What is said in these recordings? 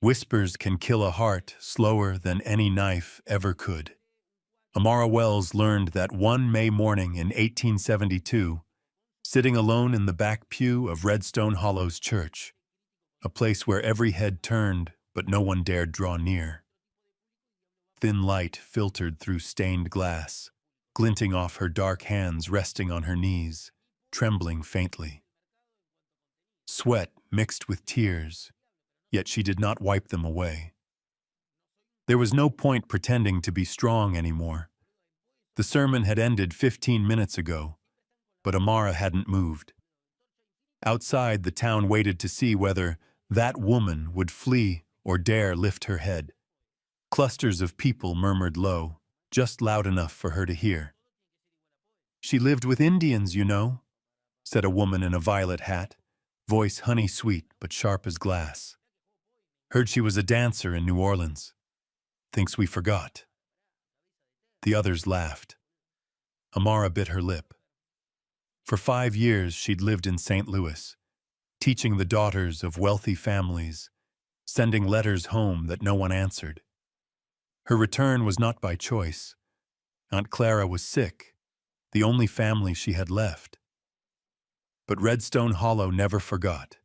Whispers can kill a heart slower than any knife ever could. Amara Wells learned that one May morning in 1872, sitting alone in the back pew of Redstone Hollow's church, a place where every head turned but no one dared draw near. Thin light filtered through stained glass, glinting off her dark hands resting on her knees, trembling faintly. Sweat mixed with tears, yet she did not wipe them away. There was no point pretending to be strong anymore. The sermon had ended 15 minutes ago, but Amara hadn't moved. Outside, the town waited to see whether that woman would flee or dare lift her head. Clusters of people murmured low, just loud enough for her to hear. "She lived with Indians, you know," said a woman in a violet hat, voice honey-sweet but sharp as glass. "Heard she was a dancer in New Orleans. Thinks we forgot." The others laughed. Amara bit her lip. For 5 years she'd lived in St. Louis, teaching the daughters of wealthy families, sending letters home that no one answered. Her return was not by choice. Aunt Clara was sick, the only family she had left. But Redstone Hollow never forgot,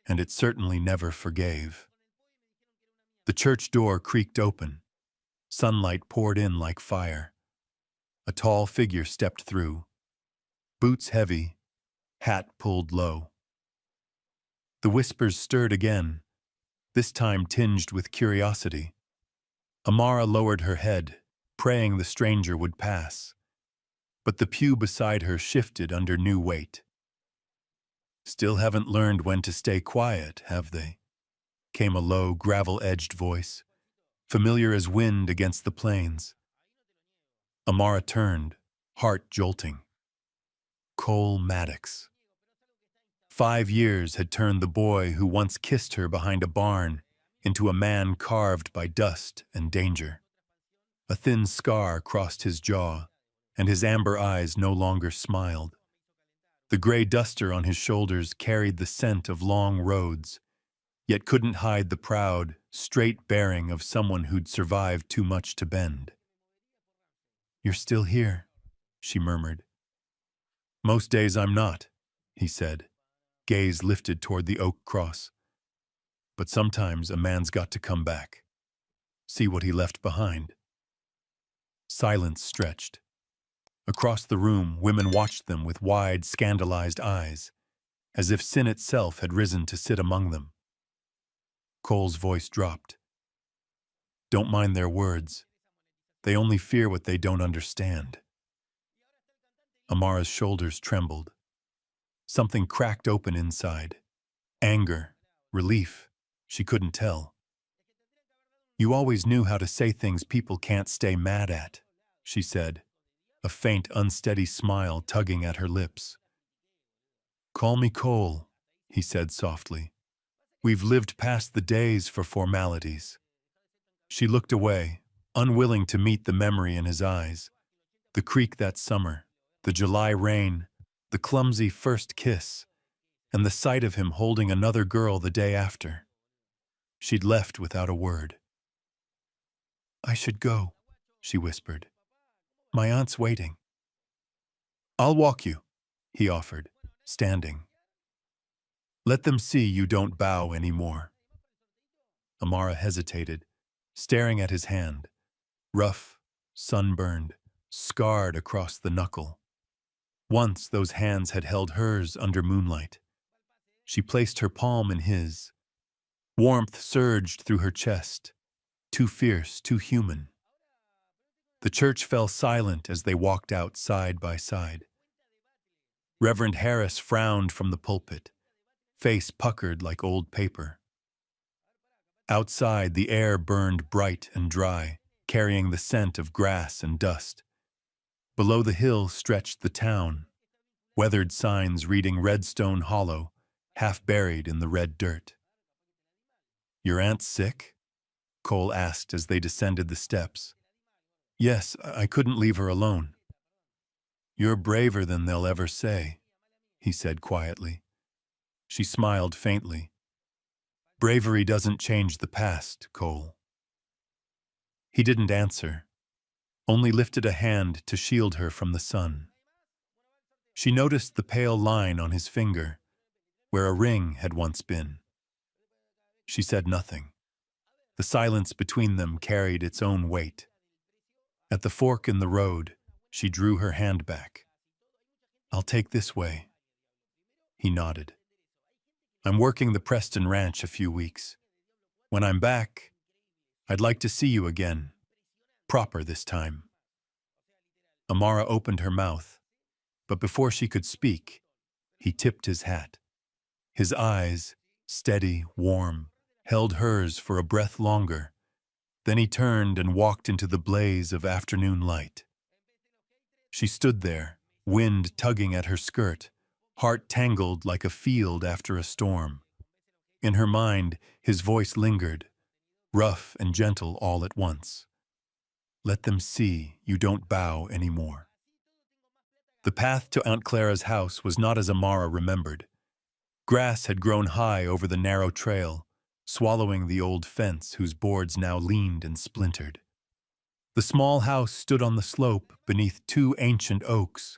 and it certainly never forgave. The church door creaked open. Sunlight poured in like fire. A tall figure stepped through, boots heavy, hat pulled low. The whispers stirred again, this time tinged with curiosity. Amara lowered her head, praying the stranger would pass. But the pew beside her shifted under new weight. "Still haven't learned when to stay quiet, have they?" came a low, gravel-edged voice, familiar as wind against the plains. Amara turned, heart jolting. Cole Maddox. 5 years had turned the boy who once kissed her behind a barn into a man carved by dust and danger. A thin scar crossed his jaw, and his amber eyes no longer smiled. The gray duster on his shoulders carried the scent of long roads, yet couldn't hide the proud, straight bearing of someone who'd survived too much to bend. "You're still here," she murmured. "Most days I'm not," he said, gaze lifted toward the oak cross. "But sometimes a man's got to come back. See what he left behind." Silence stretched. Across the room, women watched them with wide, scandalized eyes, as if sin itself had risen to sit among them. Cole's voice dropped. "Don't mind their words. They only fear what they don't understand." Amara's shoulders trembled. Something cracked open inside. Anger, relief, she couldn't tell. "You always knew how to say things people can't stay mad at," she said, a faint, unsteady smile tugging at her lips. "Call me Cole," he said softly. "We've lived past the days for formalities." She looked away, unwilling to meet the memory in his eyes. The creek that summer, the July rain, the clumsy first kiss, and the sight of him holding another girl the day after. She'd left without a word. "I should go," she whispered. "My aunt's waiting." "I'll walk you," he offered, standing. "Let them see you don't bow anymore." Amara hesitated, staring at his hand, rough, sunburned, scarred across the knuckle. Once those hands had held hers under moonlight. She placed her palm in his. Warmth surged through her chest, too fierce, too human. The church fell silent as they walked out side by side. Reverend Harris frowned from the pulpit, face puckered like old paper. Outside, the air burned bright and dry, carrying the scent of grass and dust. Below the hill stretched the town, weathered signs reading Redstone Hollow, half buried in the red dirt. "Your aunt's sick?" Cole asked as they descended the steps. "Yes, I couldn't leave her alone." "You're braver than they'll ever say," he said quietly. She smiled faintly. Bravery doesn't change the past, Cole. He didn't answer, only lifted a hand to shield her from the sun. She noticed the pale line on his finger, where a ring had once been. She said nothing. The silence between them carried its own weight. At the fork in the road, she drew her hand back. "I'll take this way." He nodded. "I'm working the Preston Ranch a few weeks. When I'm back, I'd like to see you again. Proper this time." Amara opened her mouth, but before she could speak, he tipped his hat. His eyes, steady, warm, held hers for a breath longer. Then he turned and walked into the blaze of afternoon light. She stood there, wind tugging at her skirt, heart tangled like a field after a storm. In her mind, his voice lingered, rough and gentle all at once. "Let them see you don't bow anymore." The path to Aunt Clara's house was not as Amara remembered. Grass had grown high over the narrow trail, swallowing the old fence whose boards now leaned and splintered. The small house stood on the slope beneath two ancient oaks,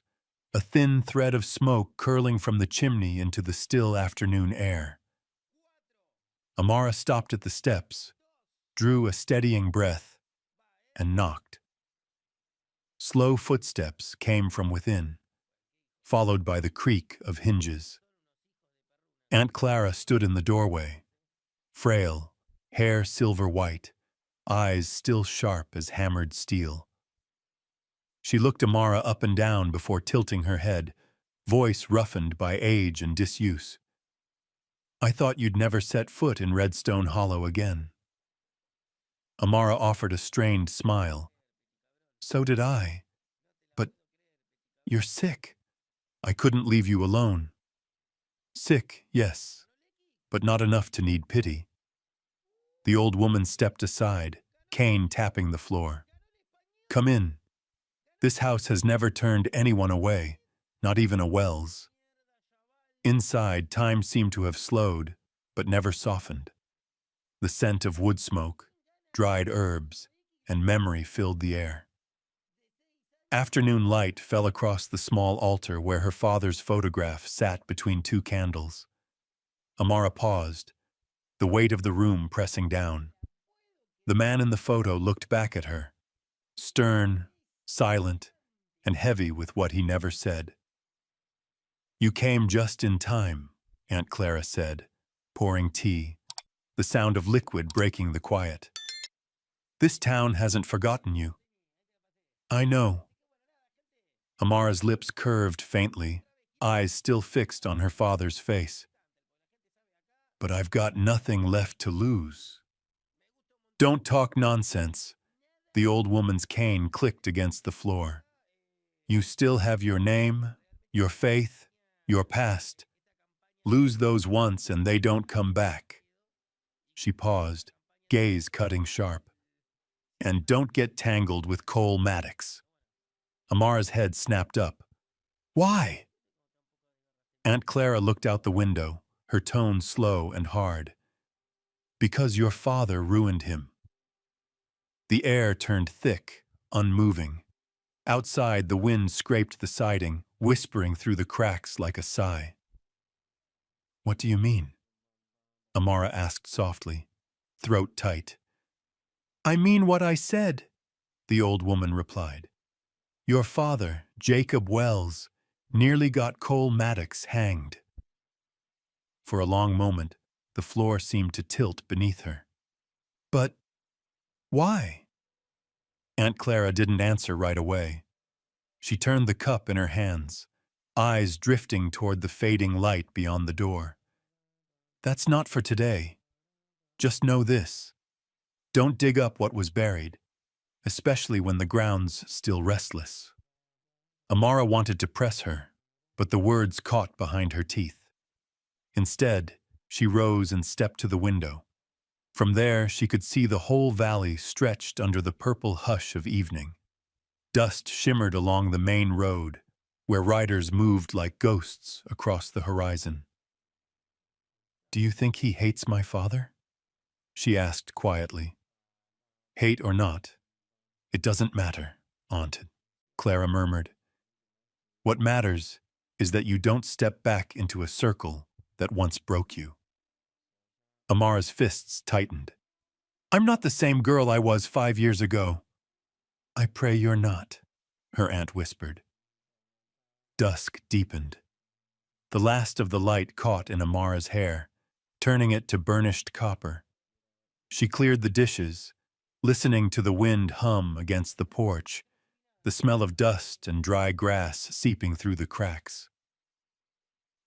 a thin thread of smoke curling from the chimney into the still afternoon air. Amara stopped at the steps, drew a steadying breath, and knocked. Slow footsteps came from within, followed by the creak of hinges. Aunt Clara stood in the doorway, frail, hair silver white, eyes still sharp as hammered steel. She looked Amara up and down before tilting her head, voice roughened by age and disuse. "I thought you'd never set foot in Redstone Hollow again." Amara offered a strained smile. "So did I. But you're sick. I couldn't leave you alone." "Sick, yes, but not enough to need pity." The old woman stepped aside, cane tapping the floor. "Come in. This house has never turned anyone away, not even a Wells." Inside, time seemed to have slowed, but never softened. The scent of wood smoke, dried herbs, and memory filled the air. Afternoon light fell across the small altar where her father's photograph sat between two candles. Amara paused, the weight of the room pressing down. The man in the photo looked back at her, stern, silent, and heavy with what he never said. "You came just in time," Aunt Clara said, pouring tea, the sound of liquid breaking the quiet. "This town hasn't forgotten you." "I know." Amara's lips curved faintly, eyes still fixed on her father's face. "But I've got nothing left to lose." "Don't talk nonsense." The old woman's cane clicked against the floor. "You still have your name, your faith, your past. Lose those once and they don't come back." She paused, gaze cutting sharp. "And don't get tangled with Cole Maddox." Amara's head snapped up. "Why?" Aunt Clara looked out the window, her tone slow and hard. "Because your father ruined him." The air turned thick, unmoving. Outside, the wind scraped the siding, whispering through the cracks like a sigh. "What do you mean?" Amara asked softly, throat tight. "I mean what I said," the old woman replied. "Your father, Jacob Wells, nearly got Cole Maddox hanged." For a long moment, the floor seemed to tilt beneath her. "But why?" Aunt Clara didn't answer right away. She turned the cup in her hands, eyes drifting toward the fading light beyond the door. "That's not for today. Just know this. Don't dig up what was buried, especially when the ground's still restless." Amara wanted to press her, but the words caught behind her teeth. Instead, she rose and stepped to the window. From there, she could see the whole valley stretched under the purple hush of evening. Dust shimmered along the main road, where riders moved like ghosts across the horizon. Do you think he hates my father? She asked quietly. Hate or not, it doesn't matter, Aunt, Clara murmured. What matters is that you don't step back into a circle that once broke you. Amara's fists tightened. I'm not the same girl I was 5 years ago. I pray you're not, her aunt whispered. Dusk deepened. The last of the light caught in Amara's hair, turning it to burnished copper. She cleared the dishes, listening to the wind hum against the porch, the smell of dust and dry grass seeping through the cracks.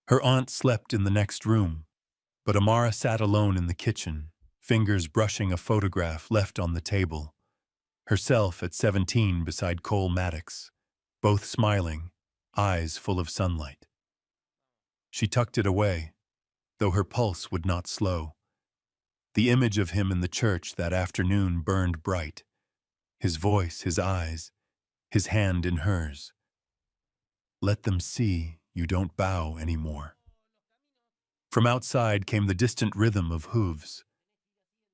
Her aunt slept in the next room, but Amara sat alone in the kitchen, fingers brushing a photograph left on the table, herself at 17 beside Cole Maddox, both smiling, eyes full of sunlight. She tucked it away, though her pulse would not slow. The image of him in the church that afternoon burned bright, his voice, his eyes, his hand in hers. Let them see you don't bow anymore. From outside came the distant rhythm of hooves.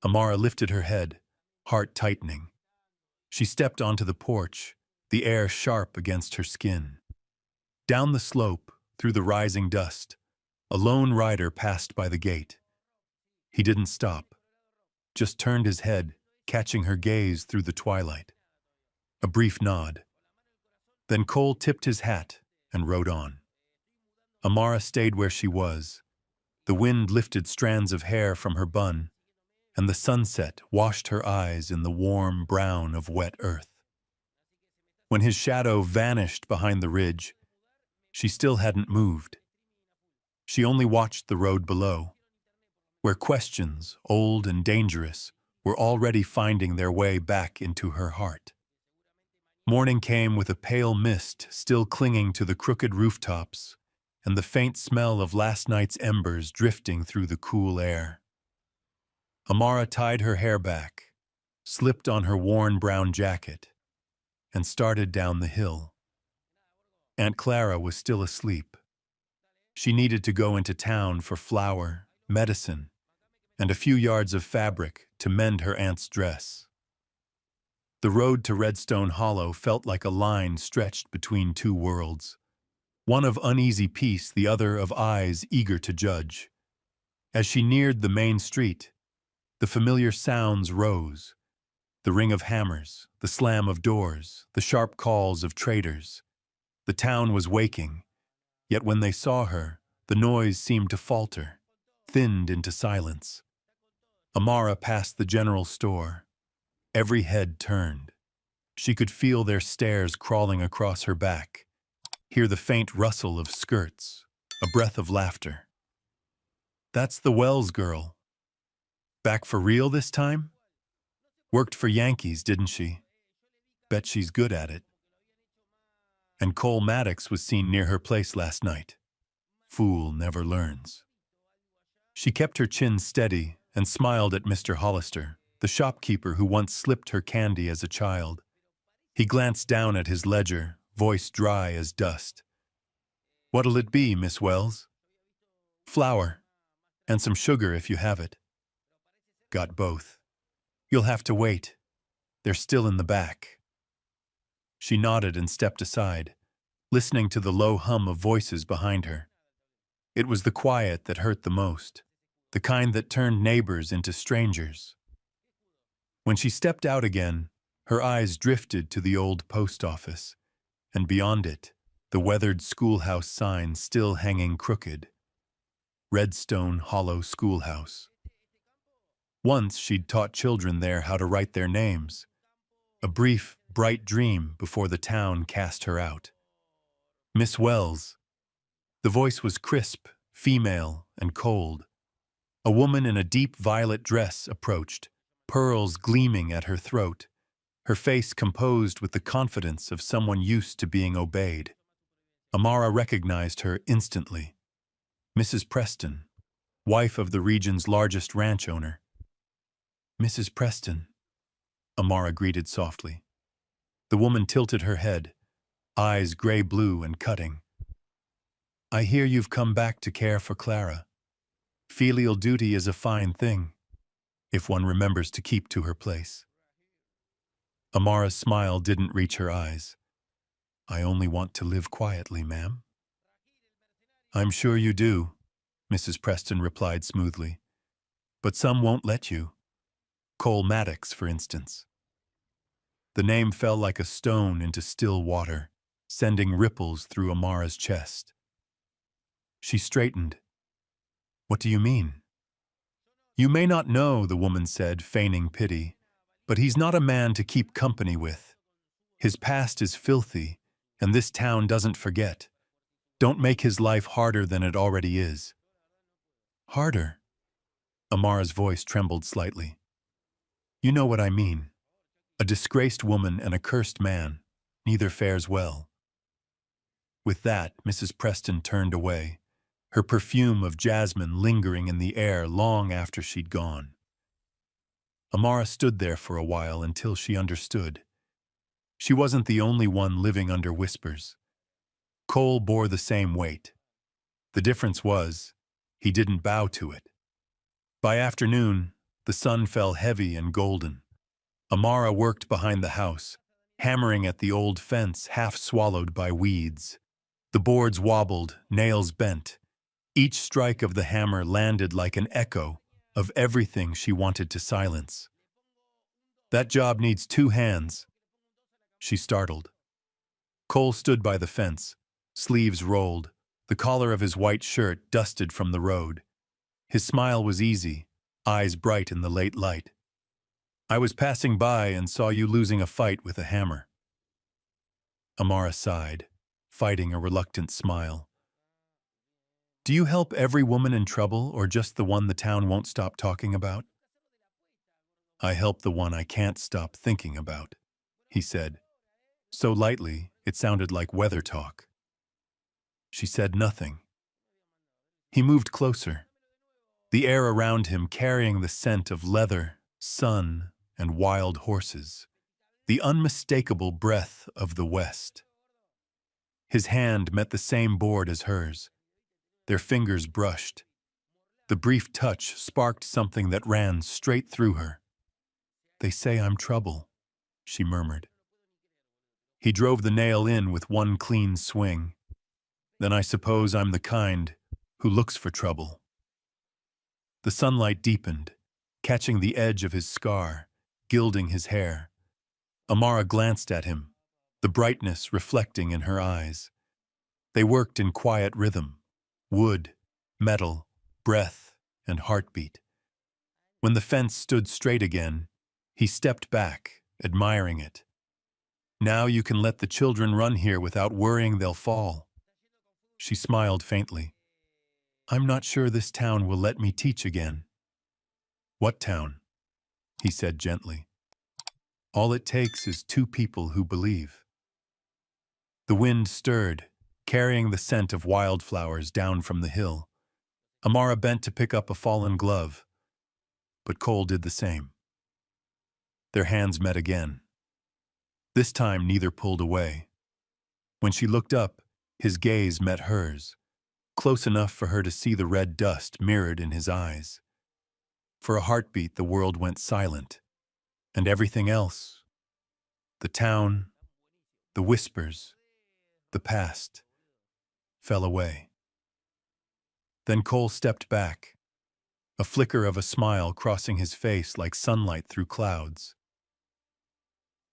Amara lifted her head, heart tightening. She stepped onto the porch, the air sharp against her skin. Down the slope, through the rising dust, a lone rider passed by the gate. He didn't stop, just turned his head, catching her gaze through the twilight. A brief nod. Then Cole tipped his hat and rode on. Amara stayed where she was. The wind lifted strands of hair from her bun, and the sunset washed her eyes in the warm brown of wet earth. When his shadow vanished behind the ridge, she still hadn't moved. She only watched the road below, where questions, old and dangerous, were already finding their way back into her heart. Morning came with a pale mist still clinging to the crooked rooftops, and the faint smell of last night's embers drifting through the cool air. Amara tied her hair back, slipped on her worn brown jacket, and started down the hill. Aunt Clara was still asleep. She needed to go into town for flour, medicine, and a few yards of fabric to mend her aunt's dress. The road to Redstone Hollow felt like a line stretched between two worlds, one of uneasy peace, the other of eyes eager to judge. As she neared the main street, the familiar sounds rose, the ring of hammers, the slam of doors, the sharp calls of traders. The town was waking, yet when they saw her, the noise seemed to falter, thinned into silence. Amara passed the general store. Every head turned. She could feel their stares crawling across her back, hear the faint rustle of skirts, a breath of laughter. That's the Wells girl. Back for real this time? Worked for Yankees, didn't she? Bet she's good at it. And Cole Maddox was seen near her place last night. Fool never learns. She kept her chin steady and smiled at Mr. Hollister, the shopkeeper who once slipped her candy as a child. He glanced down at his ledger, voice dry as dust. What'll it be, Miss Wells? Flour, and some sugar if you have it. Got both. You'll have to wait. They're still in the back. She nodded and stepped aside, listening to the low hum of voices behind her. It was the quiet that hurt the most, the kind that turned neighbors into strangers. When she stepped out again, her eyes drifted to the old post office, and beyond it, the weathered schoolhouse sign still hanging crooked. Redstone Hollow Schoolhouse. Once she'd taught children there how to write their names. A brief, bright dream before the town cast her out. Miss Wells. The voice was crisp, female, and cold. A woman in a deep violet dress approached, pearls gleaming at her throat, her face composed with the confidence of someone used to being obeyed. Amara recognized her instantly. Mrs. Preston, wife of the region's largest ranch owner. Mrs. Preston, Amara greeted softly. The woman tilted her head, eyes gray-blue and cutting. I hear you've come back to care for Clara. Filial duty is a fine thing, if one remembers to keep to her place. Amara's smile didn't reach her eyes. I only want to live quietly, ma'am. I'm sure you do, Mrs. Preston replied smoothly. But some won't let you. Cole Maddox, for instance. The name fell like a stone into still water, sending ripples through Amara's chest. She straightened. What do you mean? You may not know, the woman said, feigning pity, but he's not a man to keep company with. His past is filthy, and this town doesn't forget. Don't make his life harder than it already is. Harder? Amara's voice trembled slightly. You know what I mean. A disgraced woman and a cursed man. Neither fares well. With that, Mrs. Preston turned away, her perfume of jasmine lingering in the air long after she'd gone. Amara stood there for a while until she understood. She wasn't the only one living under whispers. Cole bore the same weight. The difference was, he didn't bow to it. By afternoon, the sun fell heavy and golden. Amara worked behind the house, hammering at the old fence half swallowed by weeds. The boards wobbled, nails bent. Each strike of the hammer landed like an echo of everything she wanted to silence. That job needs 2 hands. She startled. Cole stood by the fence, sleeves rolled, the collar of his white shirt dusted from the road. His smile was easy, eyes bright in the late light. I was passing by and saw you losing a fight with a hammer. Amara sighed, fighting a reluctant smile. Do you help every woman in trouble or just the one the town won't stop talking about? I help the one I can't stop thinking about, he said. So lightly, it sounded like weather talk. She said nothing. He moved closer, the air around him carrying the scent of leather, sun, and wild horses, the unmistakable breath of the West. His hand met the same board as hers. Their fingers brushed. The brief touch sparked something that ran straight through her. They say I'm trouble, she murmured. He drove the nail in with one clean swing. Then I suppose I'm the kind who looks for trouble. The sunlight deepened, catching the edge of his scar, gilding his hair. Amara glanced at him, the brightness reflecting in her eyes. They worked in quiet rhythm, wood, metal, breath, and heartbeat. When the fence stood straight again, he stepped back, admiring it. Now you can let the children run here without worrying they'll fall. She smiled faintly. I'm not sure this town will let me teach again. What town? He said gently. All it takes is 2 people who believe. The wind stirred, carrying the scent of wildflowers down from the hill. Amara bent to pick up a fallen glove, but Cole did the same. Their hands met again. This time neither pulled away. When she looked up, his gaze met hers, close enough for her to see the red dust mirrored in his eyes. For a heartbeat, the world went silent, and everything else, the town, the whispers, the past, fell away. Then Cole stepped back, a flicker of a smile crossing his face like sunlight through clouds.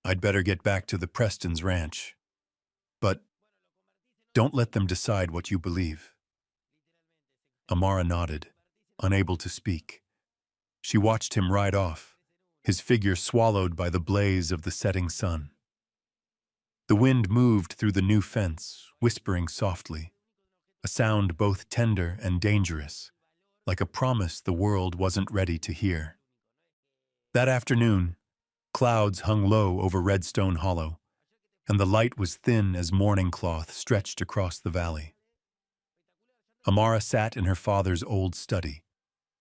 I'd better get back to the Prestons' ranch, but don't let them decide what you believe. Amara nodded, unable to speak. She watched him ride off, his figure swallowed by the blaze of the setting sun. The wind moved through the new fence, whispering softly, a sound both tender and dangerous, like a promise the world wasn't ready to hear. That afternoon, clouds hung low over Redstone Hollow, and the light was thin as morning cloth stretched across the valley. Amara sat in her father's old study,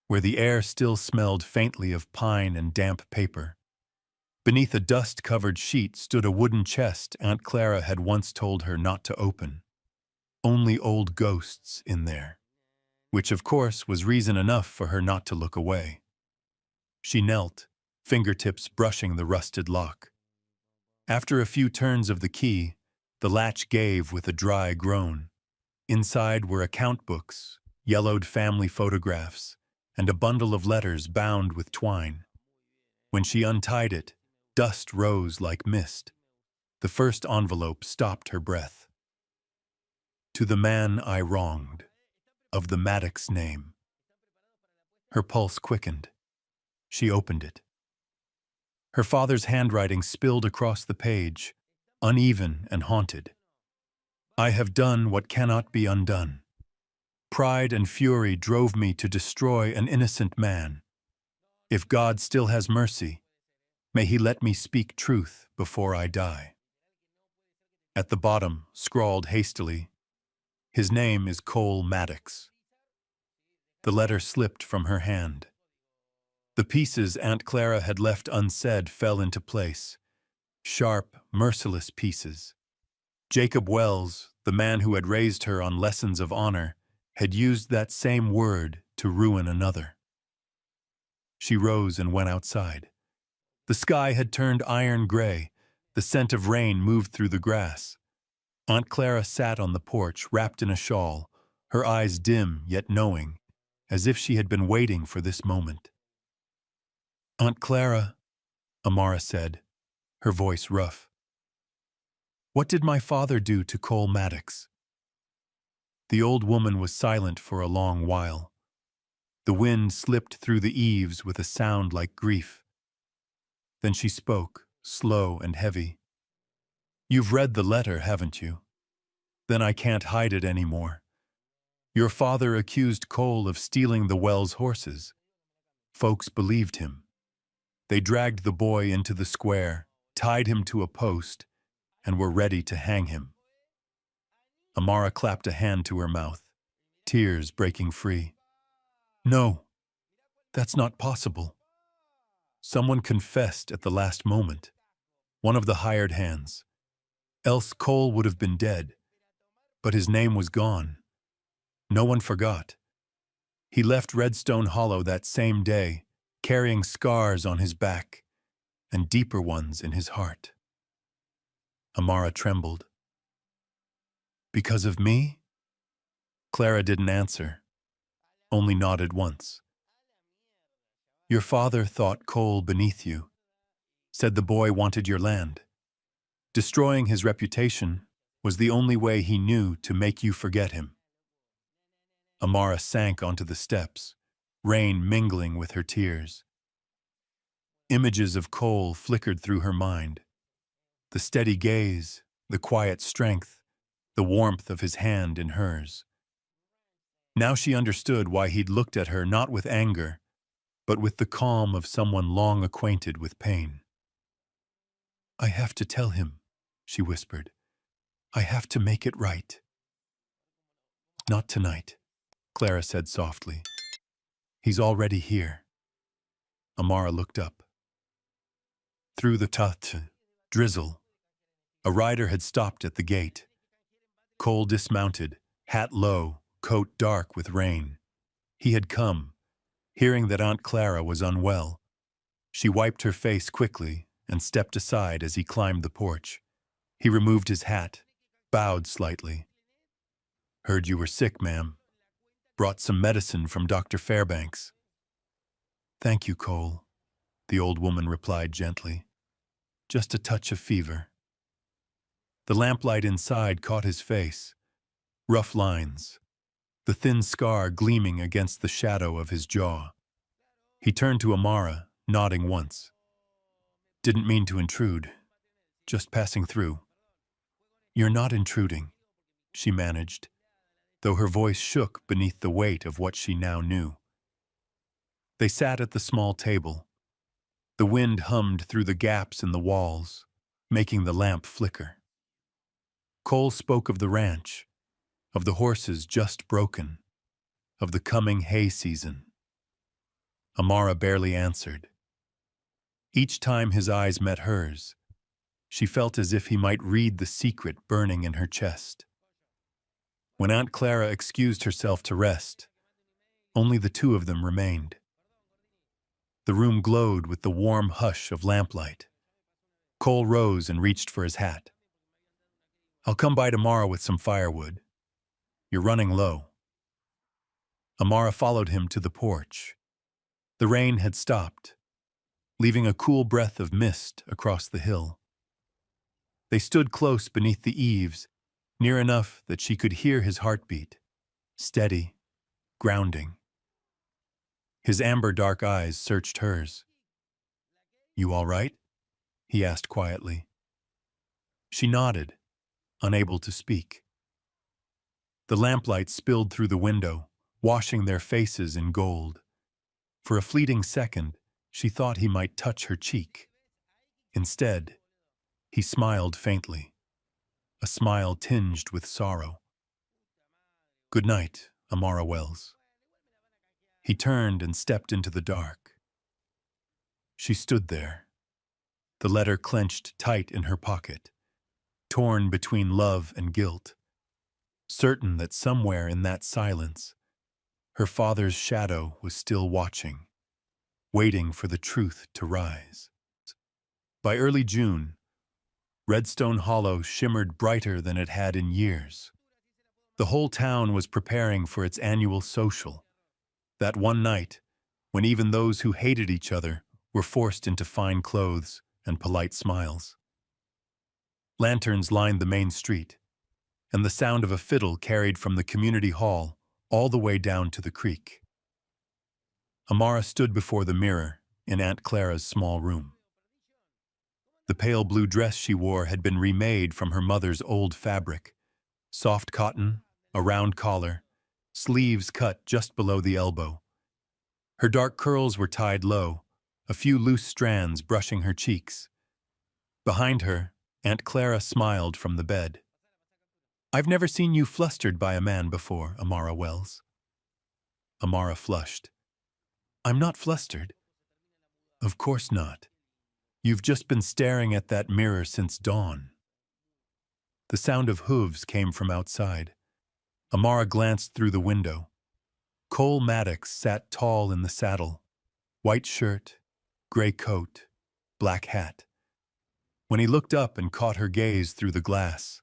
where the air still smelled faintly of pine and damp paper. Beneath a dust-covered sheet stood a wooden chest Aunt Clara had once told her not to open. Only old ghosts in there. which of course was reason enough for her not to look away. She knelt, fingertips brushing the rusted lock. After a few turns of the key, the latch gave with a dry groan. Inside were account books, yellowed family photographs, and a bundle of letters bound with twine. When she untied it, dust rose like mist. The first envelope stopped her breath. To the man I wronged, of the Maddox name. Her pulse quickened. She opened it. Her father's handwriting spilled across the page, uneven and haunted. I have done what cannot be undone. Pride and fury drove me to destroy an innocent man. If God still has mercy, may he let me speak truth before I die. At the bottom, scrawled hastily, his name is Cole Maddox. The letter slipped from her hand. The pieces Aunt Clara had left unsaid fell into place. Sharp, merciless pieces. Jacob Wells, the man who had raised her on lessons of honor, had used that same word to ruin another. She rose and went outside. The sky had turned iron gray. The scent of rain moved through the grass. Aunt Clara sat on the porch, wrapped in a shawl, her eyes dim yet knowing, as if she had been waiting for this moment. Aunt Clara, Amara said, her voice rough. What did my father do to Cole Maddox? The old woman was silent for a long while. The wind slipped through the eaves with a sound like grief. Then she spoke, slow and heavy. You've read the letter, haven't you? Then I can't hide it anymore. Your father accused Cole of stealing the Wells horses. Folks believed him. They dragged the boy into the square, tied him to a post, and were ready to hang him. Amara clapped a hand to her mouth, tears breaking free. No, that's not possible. Someone confessed at the last moment, one of the hired hands. Else Cole would have been dead, but his name was gone. No one forgot. He left Redstone Hollow that same day, carrying scars on his back and deeper ones in his heart. Amara trembled. Because of me? Clara didn't answer, only nodded once. Your father thought Cole beneath you, said the boy wanted your land. Destroying his reputation was the only way he knew to make you forget him. Amara sank onto the steps, rain mingling with her tears. Images of Cole flickered through her mind. The steady gaze, the quiet strength, the warmth of his hand in hers. Now she understood why he'd looked at her not with anger, but with the calm of someone long acquainted with pain. I have to tell him, she whispered. I have to make it right. Not tonight, Clara said softly. He's already here. Amara looked up. Through the drizzle, a rider had stopped at the gate. Cole dismounted, hat low, coat dark with rain. He had come, hearing that Aunt Clara was unwell. She wiped her face quickly and stepped aside as he climbed the porch. He removed his hat, bowed slightly. Heard you were sick, ma'am. Brought some medicine from Dr. Fairbanks. Thank you, Cole, the old woman replied gently. Just a touch of fever. The lamplight inside caught his face. Rough lines, the thin scar gleaming against the shadow of his jaw. He turned to Amara, nodding once. Didn't mean to intrude. Just passing through. You're not intruding, she managed, though her voice shook beneath the weight of what she now knew. They sat at the small table. The wind hummed through the gaps in the walls, making the lamp flicker. Cole spoke of the ranch, of the horses just broken, of the coming hay season. Amara barely answered. Each time his eyes met hers, she felt as if he might read the secret burning in her chest. When Aunt Clara excused herself to rest, Only the two of them remained. The room glowed with the warm hush of lamplight. Cole rose and reached for his hat. "I'll come by tomorrow with some firewood. You're running low." Amara followed him to the porch. The rain had stopped, leaving a cool breath of mist across the hill. They stood close beneath the eaves, near enough that she could hear his heartbeat, steady, grounding. His amber-dark eyes searched hers. "You all right?" he asked quietly. She nodded, unable to speak. The lamplight spilled through the window, washing their faces in gold. For a fleeting second, she thought he might touch her cheek. Instead, he smiled faintly, a smile tinged with sorrow. "Good night, Amara Wells." He turned and stepped into the dark. She stood there, the letter clenched tight in her pocket, torn between love and guilt, certain that somewhere in that silence, her father's shadow was still watching, waiting for the truth to rise. By early June, Redstone Hollow shimmered brighter than it had in years. The whole town was preparing for its annual social, that one night when even those who hated each other were forced into fine clothes and polite smiles. Lanterns lined the main street, and the sound of a fiddle carried from the community hall all the way down to the creek. Amara stood before the mirror in Aunt Clara's small room. The pale blue dress she wore had been remade from her mother's old fabric, soft cotton, a round collar, sleeves cut just below the elbow. Her dark curls were tied low, a few loose strands brushing her cheeks. Behind her, Aunt Clara smiled from the bed. "I've never seen you flustered by a man before, Amara Wells." Amara flushed. "I'm not flustered." "Of course not. You've just been staring at that mirror since dawn." The sound of hooves came from outside. Amara glanced through the window. Cole Maddox sat tall in the saddle, white shirt, gray coat, black hat. When he looked up and caught her gaze through the glass,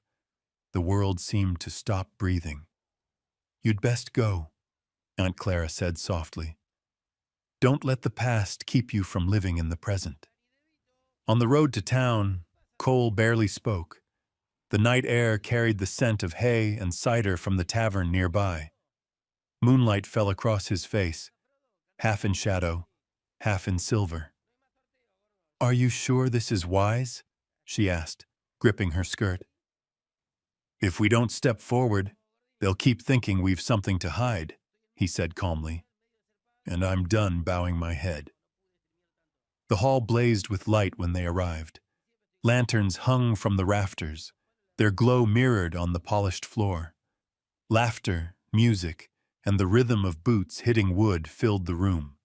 the world seemed to stop breathing. "You'd best go," Aunt Clara said softly. "Don't let the past keep you from living in the present." On the road to town, Cole barely spoke. The night air carried the scent of hay and cider from the tavern nearby. Moonlight fell across his face, half in shadow, half in silver. "Are you sure this is wise?" she asked, gripping her skirt. "If we don't step forward, they'll keep thinking we've something to hide," he said calmly. And I'm done bowing my head. The hall blazed with light when they arrived. Lanterns hung from the rafters, their glow mirrored on the polished floor. Laughter, music, and the rhythm of boots hitting wood filled the room.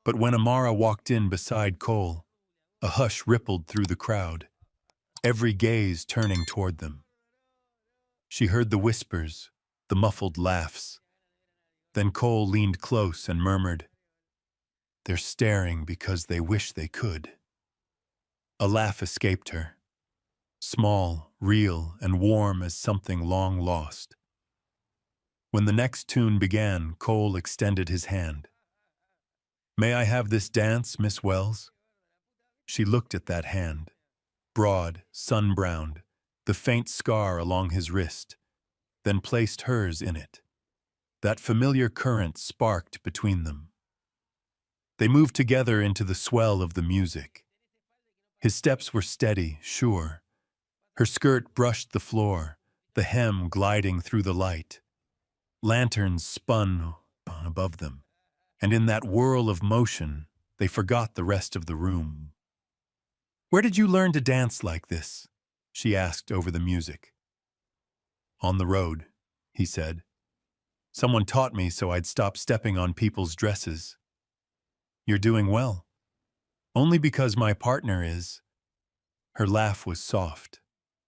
But when Amara walked in beside Cole, a hush rippled through the crowd, every gaze turning toward them. She heard the whispers, the muffled laughs. Then Cole leaned close and murmured, "They're staring because they wish they could." A laugh escaped her, small, real, and warm as something long lost. When the next tune began, Cole extended his hand. "May I have this dance, Miss Wells?" She looked at that hand, broad, sun-browned, the faint scar along his wrist, then placed hers in it. That familiar current sparked between them. They moved together into the swell of the music. His steps were steady, sure. Her skirt brushed the floor, the hem gliding through the light. Lanterns spun above them, and in that whirl of motion, they forgot the rest of the room. "Where did you learn to dance like this?" she asked over the music. "On the road," he said. "Someone taught me so I'd stop stepping on people's dresses." "You're doing well." "Only because my partner is." Her laugh was soft,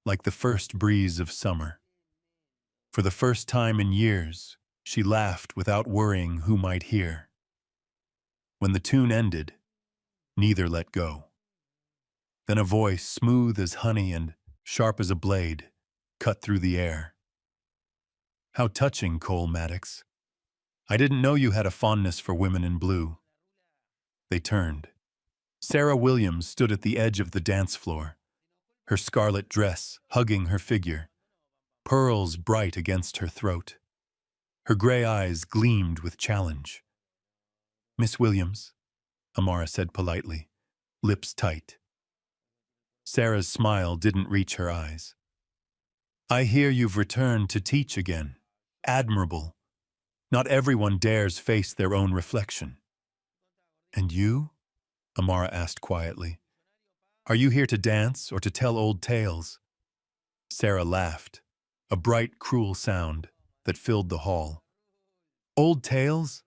like the first breeze of summer. For the first time in years, She laughed without worrying who might hear. When the tune ended, neither let go. Then a voice, smooth as honey and sharp as a blade, cut through the air. "How touching, Cole Maddox. I didn't know you had a fondness for women in blue." They turned. Sarah Williams stood at the edge of the dance floor, her scarlet dress hugging her figure, pearls bright against her throat. Her gray eyes gleamed with challenge. "Miss Williams," Amara said politely, lips tight. Sarah's smile didn't reach her eyes. "I hear you've returned to teach again. Admirable. Not everyone dares face their own reflection." "And you?" Amara asked quietly. "Are you here to dance or to tell old tales?" Sarah laughed, a bright, cruel sound that filled the hall. "Old tales?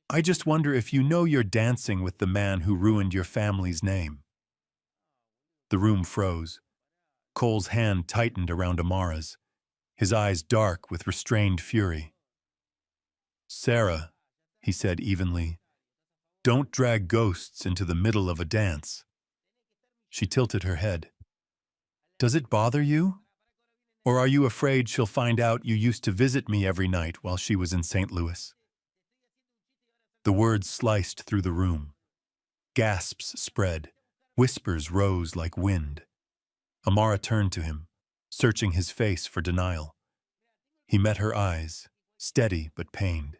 I just wonder if you know you're dancing with the man who ruined your family's name." The room froze. Cole's hand tightened around Amara's, his eyes dark with restrained fury. "Sarah," he said evenly, "don't drag ghosts into the middle of a dance." She tilted her head. "Does it bother you? Or are you afraid she'll find out you used to visit me every night while she was in St. Louis?" The words sliced through the room. Gasps spread. Whispers rose like wind. Amara turned to him, searching his face for denial. He met her eyes, steady but pained.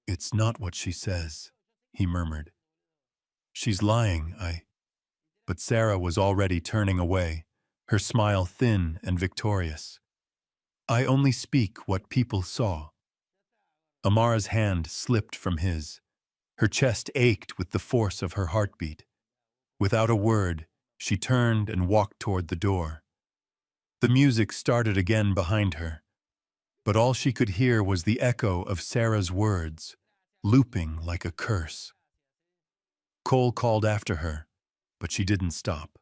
"It's not what she says," he murmured. "She's lying, But Sarah was already turning away, her smile thin and victorious. "I only speak what people saw." Amara's hand slipped from his. Her chest ached with the force of her heartbeat. Without a word, she turned and walked toward the door. The music started again behind her, but all she could hear was the echo of Sarah's words, looping like a curse. Cole called after her, but she didn't stop.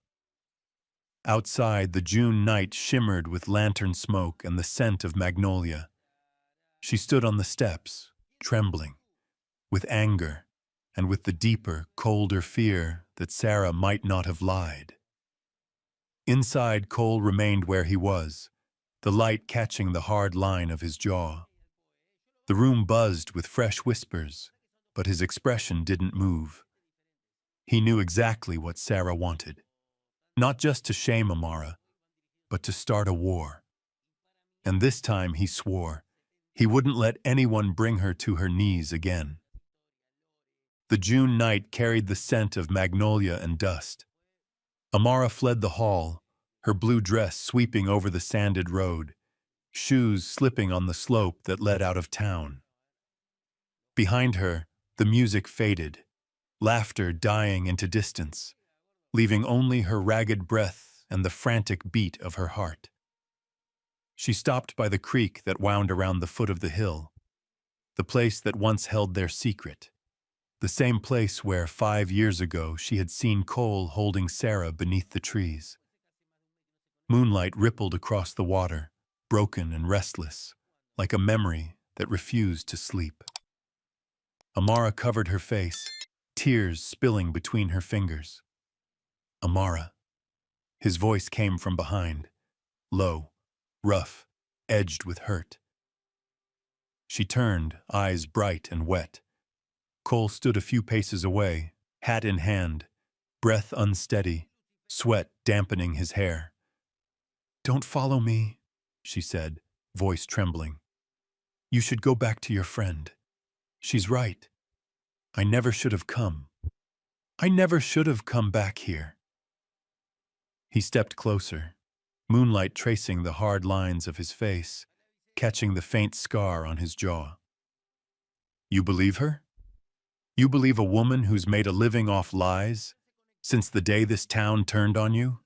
Outside, the June night shimmered with lantern smoke and the scent of magnolia. She stood on the steps, trembling, with anger, and with the deeper, colder fear that Sarah might not have lied. Inside, Cole remained where he was, the light catching the hard line of his jaw. The room buzzed with fresh whispers, but his expression didn't move. He knew exactly what Sarah wanted. Not just to shame Amara, but to start a war. And this time he swore he wouldn't let anyone bring her to her knees again. The June night carried the scent of magnolia and dust. Amara fled the hall, her blue dress sweeping over the sanded road, shoes slipping on the slope that led out of town. Behind her, the music faded, laughter dying into distance, leaving only her ragged breath and the frantic beat of her heart. She stopped by the creek that wound around the foot of the hill, the place that once held their secret, the same place where 5 years ago she had seen Cole holding Sarah beneath the trees. Moonlight rippled across the water, broken and restless, like a memory that refused to sleep. Amara covered her face, tears spilling between her fingers. "Amara." His voice came from behind, low, rough, edged with hurt. She turned, eyes bright and wet. Cole stood a few paces away, hat in hand, breath unsteady, sweat dampening his hair. "Don't follow me," she said, voice trembling. "You should go back to your friend. She's right. I never should have come. I never should have come back here." He stepped closer, moonlight tracing the hard lines of his face, catching the faint scar on his jaw. "You believe her? You believe a woman who's made a living off lies since the day this town turned on you?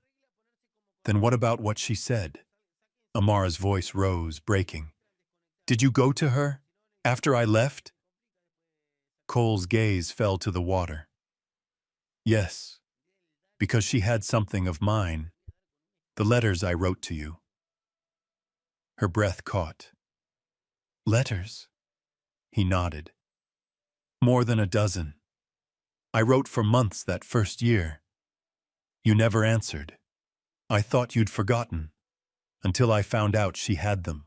Then what about what she said?" Amara's voice rose, breaking. "Did you go to her after I left?" Cole's gaze fell to the water. "Yes, because she had something of mine, the letters I wrote to you." Her breath caught. "Letters?" He nodded. More than a dozen. I wrote for months that first year. You never answered. I thought you'd forgotten, until I found out she had them.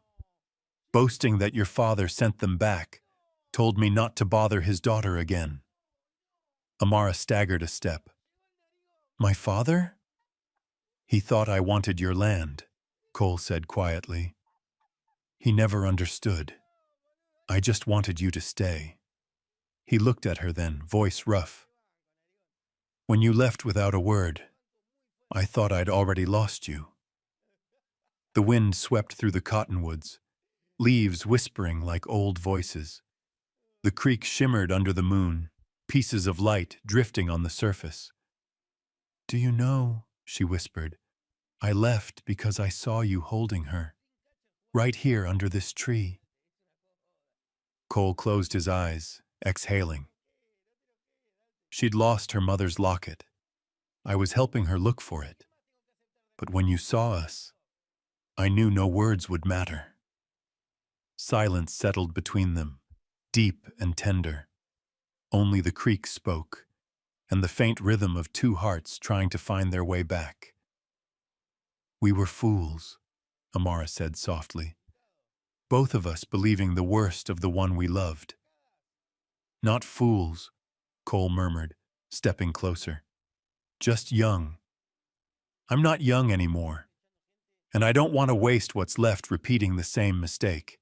Boasting that your father sent them back, told me not to bother his daughter again. Amara staggered a step. My father? He thought I wanted your land, Cole said quietly. He never understood. I just wanted you to stay. He looked at her then, voice rough. When you left without a word, I thought I'd already lost you. The wind swept through the cottonwoods, leaves whispering like old voices. The creek shimmered under the moon, pieces of light drifting on the surface. Do you know, she whispered, I left because I saw you holding her, right here under this tree. Cole closed his eyes, exhaling. She'd lost her mother's locket. I was helping her look for it. But when you saw us, I knew no words would matter. Silence settled between them, deep and tender. Only the creek spoke, and the faint rhythm of two hearts trying to find their way back. We were fools, Amara said softly. Both of us believing the worst of the one we loved. Not fools, Cole murmured, stepping closer. Just young. I'm not young anymore, and I don't want to waste what's left repeating the same mistake.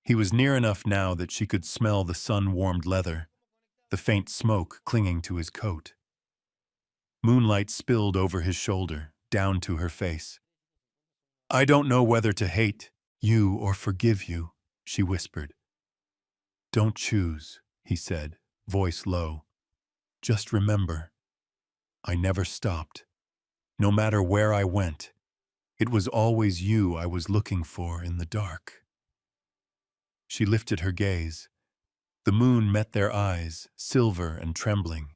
He was near enough now that she could smell the sun-warmed leather, the faint smoke clinging to his coat. Moonlight spilled over his shoulder, down to her face. I don't know whether to hate you or forgive you, she whispered. Don't choose, he said, voice low. Just remember, I never stopped. No matter where I went, it was always you I was looking for in the dark. She lifted her gaze. The moon met their eyes, silver and trembling.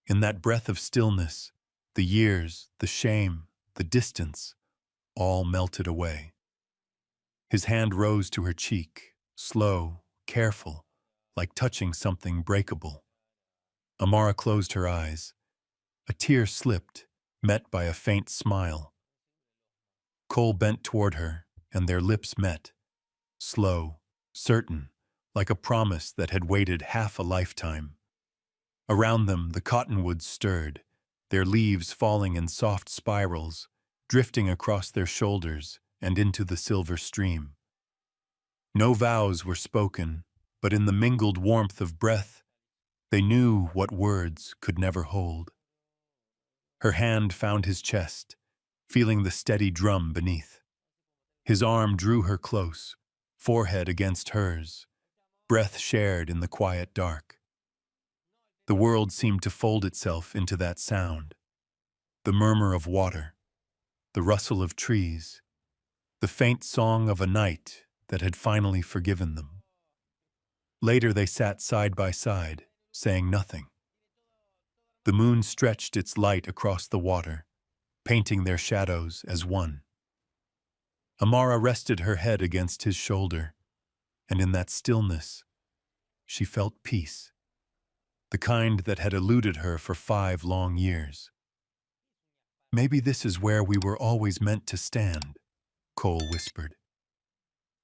In that breath of stillness, the years, the shame, the distance, all melted away. His hand rose to her cheek, slow, careful, like touching something breakable. Amara closed her eyes. A tear slipped, met by a faint smile. Cole bent toward her, and their lips met, slow, certain, like a promise that had waited half a lifetime. Around them, the cottonwoods stirred, their leaves falling in soft spirals, drifting across their shoulders and into the silver stream. No vows were spoken, but in the mingled warmth of breath, they knew what words could never hold. Her hand found his chest, feeling the steady drum beneath. His arm drew her close, forehead against hers, breath shared in the quiet dark. The world seemed to fold itself into that sound. The murmur of water, the rustle of trees, the faint song of a night that had finally forgiven them. Later they sat side by side, saying nothing. The moon stretched its light across the water, painting their shadows as one. Amara rested her head against his shoulder, and in that stillness, she felt peace, the kind that had eluded her for 5 long years. Maybe this is where we were always meant to stand, Cole whispered.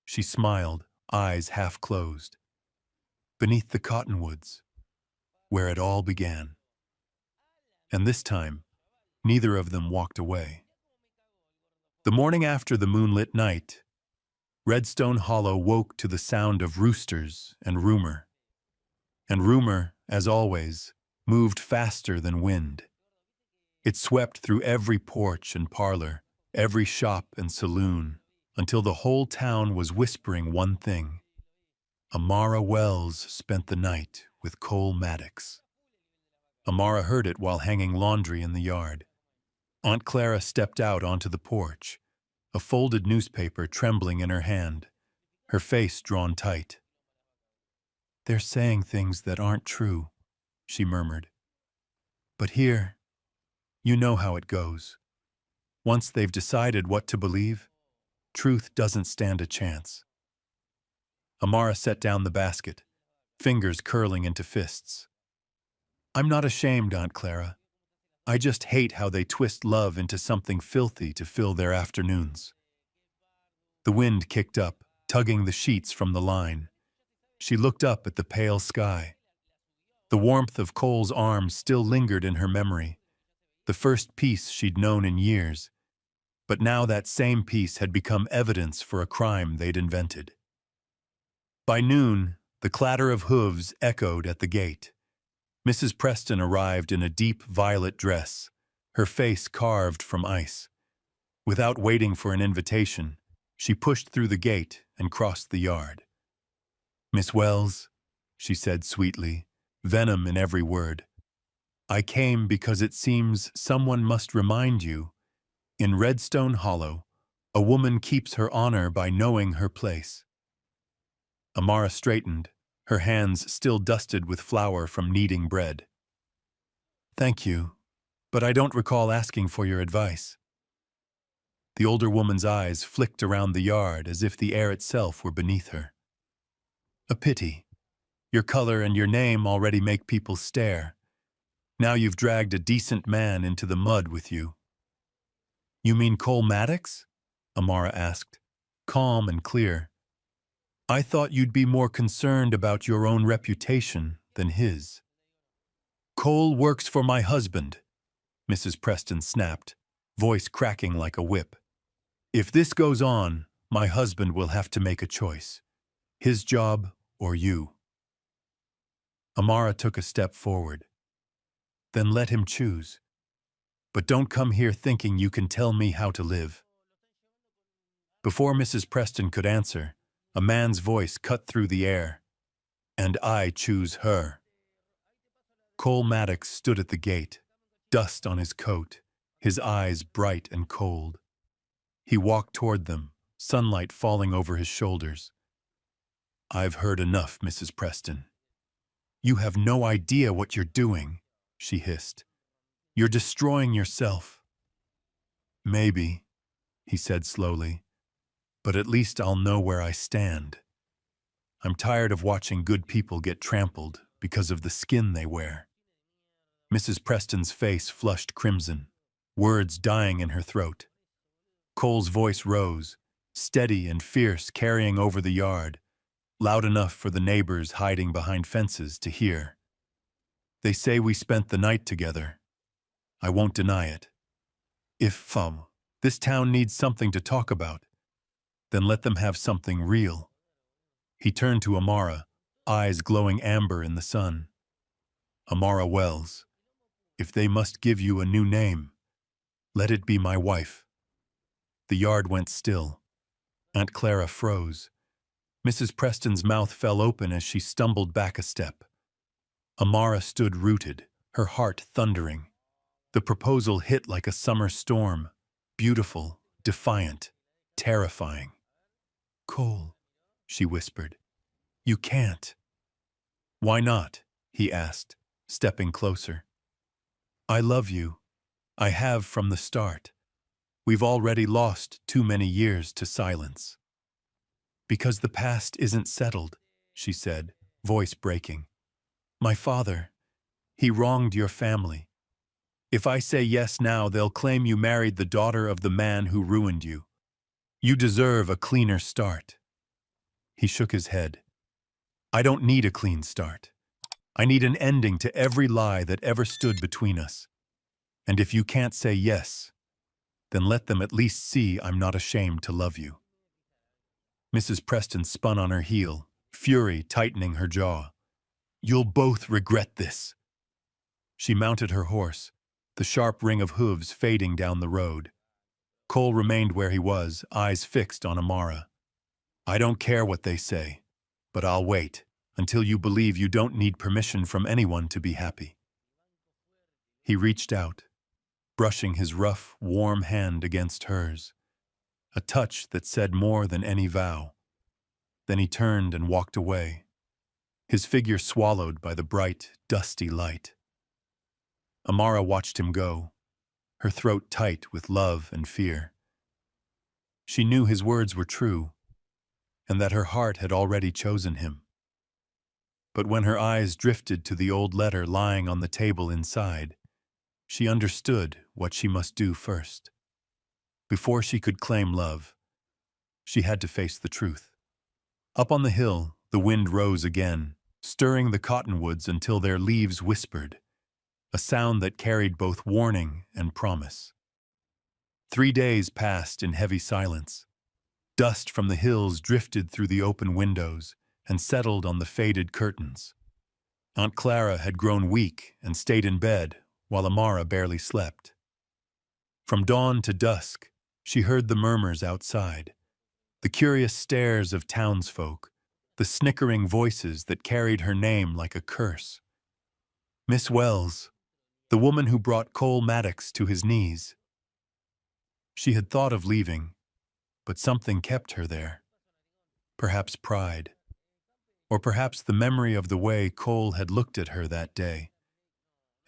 She smiled, eyes half closed. Beneath the cottonwoods, where it all began. And this time, neither of them walked away. The morning after the moonlit night, Redstone Hollow woke to the sound of roosters and rumor. And rumor, as always, moved faster than wind. It swept through every porch and parlor, every shop and saloon, until the whole town was whispering one thing. Amara Wells spent the night with Cole Maddox. Amara heard it while hanging laundry in the yard. Aunt Clara stepped out onto the porch, a folded newspaper trembling in her hand, her face drawn tight. They're saying things that aren't true, she murmured. But here, you know how it goes. Once they've decided what to believe, truth doesn't stand a chance. Amara set down the basket, fingers curling into fists. I'm not ashamed, Aunt Clara. I just hate how they twist love into something filthy to fill their afternoons. The wind kicked up, tugging the sheets from the line. She looked up at the pale sky. The warmth of Cole's arms still lingered in her memory, the first peace she'd known in years. But now that same peace had become evidence for a crime they'd invented. By noon, the clatter of hooves echoed at the gate. Mrs. Preston arrived in a deep violet dress, her face carved from ice. Without waiting for an invitation, she pushed through the gate and crossed the yard. "Miss Wells," she said sweetly, venom in every word, "I came because it seems someone must remind you. In Redstone Hollow, a woman keeps her honor by knowing her place." Amara straightened, her hands still dusted with flour from kneading bread. "Thank you, but I don't recall asking for your advice." The older woman's eyes flicked around the yard as if the air itself were beneath her. "A pity. Your color and your name already make people stare. Now you've dragged a decent man into the mud with you." "You mean Cole Maddox?" Amara asked, calm and clear. "I thought you'd be more concerned about your own reputation than his." "Cole works for my husband," Mrs. Preston snapped, voice cracking like a whip. "If this goes on, my husband will have to make a choice. His job or you." Amara took a step forward. "Then let him choose. But don't come here thinking you can tell me how to live." Before Mrs. Preston could answer, a man's voice cut through the air. "And I choose her." Cole Maddox stood at the gate, dust on his coat, his eyes bright and cold. He walked toward them, sunlight falling over his shoulders. "I've heard enough, Mrs. Preston." "You have no idea what you're doing," she hissed. "You're destroying yourself." "Maybe," he said slowly, "but at least I'll know where I stand. I'm tired of watching good people get trampled because of the skin they wear." Mrs. Preston's face flushed crimson, words dying in her throat. Cole's voice rose, steady and fierce, carrying over the yard, loud enough for the neighbors hiding behind fences to hear. "They say we spent the night together. I won't deny it. If, this town needs something to talk about, then let them have something real." He turned to Amara, eyes glowing amber in the sun. "Amara Wells, if they must give you a new name, let it be my wife." The yard went still. Aunt Clara froze. Mrs. Preston's mouth fell open as she stumbled back a step. Amara stood rooted, her heart thundering. The proposal hit like a summer storm, beautiful, defiant, terrifying. "Cole," she whispered, "you can't." "Why not?" he asked, stepping closer. "I love you. I have from the start. We've already lost too many years to silence." "Because the past isn't settled," she said, voice breaking. "My father, he wronged your family. If I say yes now, they'll claim you married the daughter of the man who ruined you. You deserve a cleaner start." He shook his head. "I don't need a clean start. I need an ending to every lie that ever stood between us. And if you can't say yes, then let them at least see I'm not ashamed to love you." Mrs. Preston spun on her heel, fury tightening her jaw. "You'll both regret this." She mounted her horse, the sharp ring of hooves fading down the road. Cole remained where he was, eyes fixed on Amara. "I don't care what they say, but I'll wait until you believe you don't need permission from anyone to be happy." He reached out, brushing his rough, warm hand against hers, a touch that said more than any vow. Then he turned and walked away, his figure swallowed by the bright, dusty light. Amara watched him go, her throat tight with love and fear. She knew his words were true. and that her heart had already chosen him. But when her eyes drifted to the old letter lying on the table inside, she understood what she must do first. Before she could claim love, she had to face the truth. Up on the hill, the wind rose again, stirring the cottonwoods until their leaves whispered, a sound that carried both warning and promise. 3 days passed in heavy silence. Dust from the hills drifted through the open windows and settled on the faded curtains. Aunt Clara had grown weak and stayed in bed, while Amara barely slept. From dawn to dusk, she heard the murmurs outside, the curious stares of townsfolk, the snickering voices that carried her name like a curse. Miss Wells, the woman who brought Cole Maddox to his knees. She had thought of leaving, but something kept her there. Perhaps pride, or perhaps the memory of the way Cole had looked at her that day,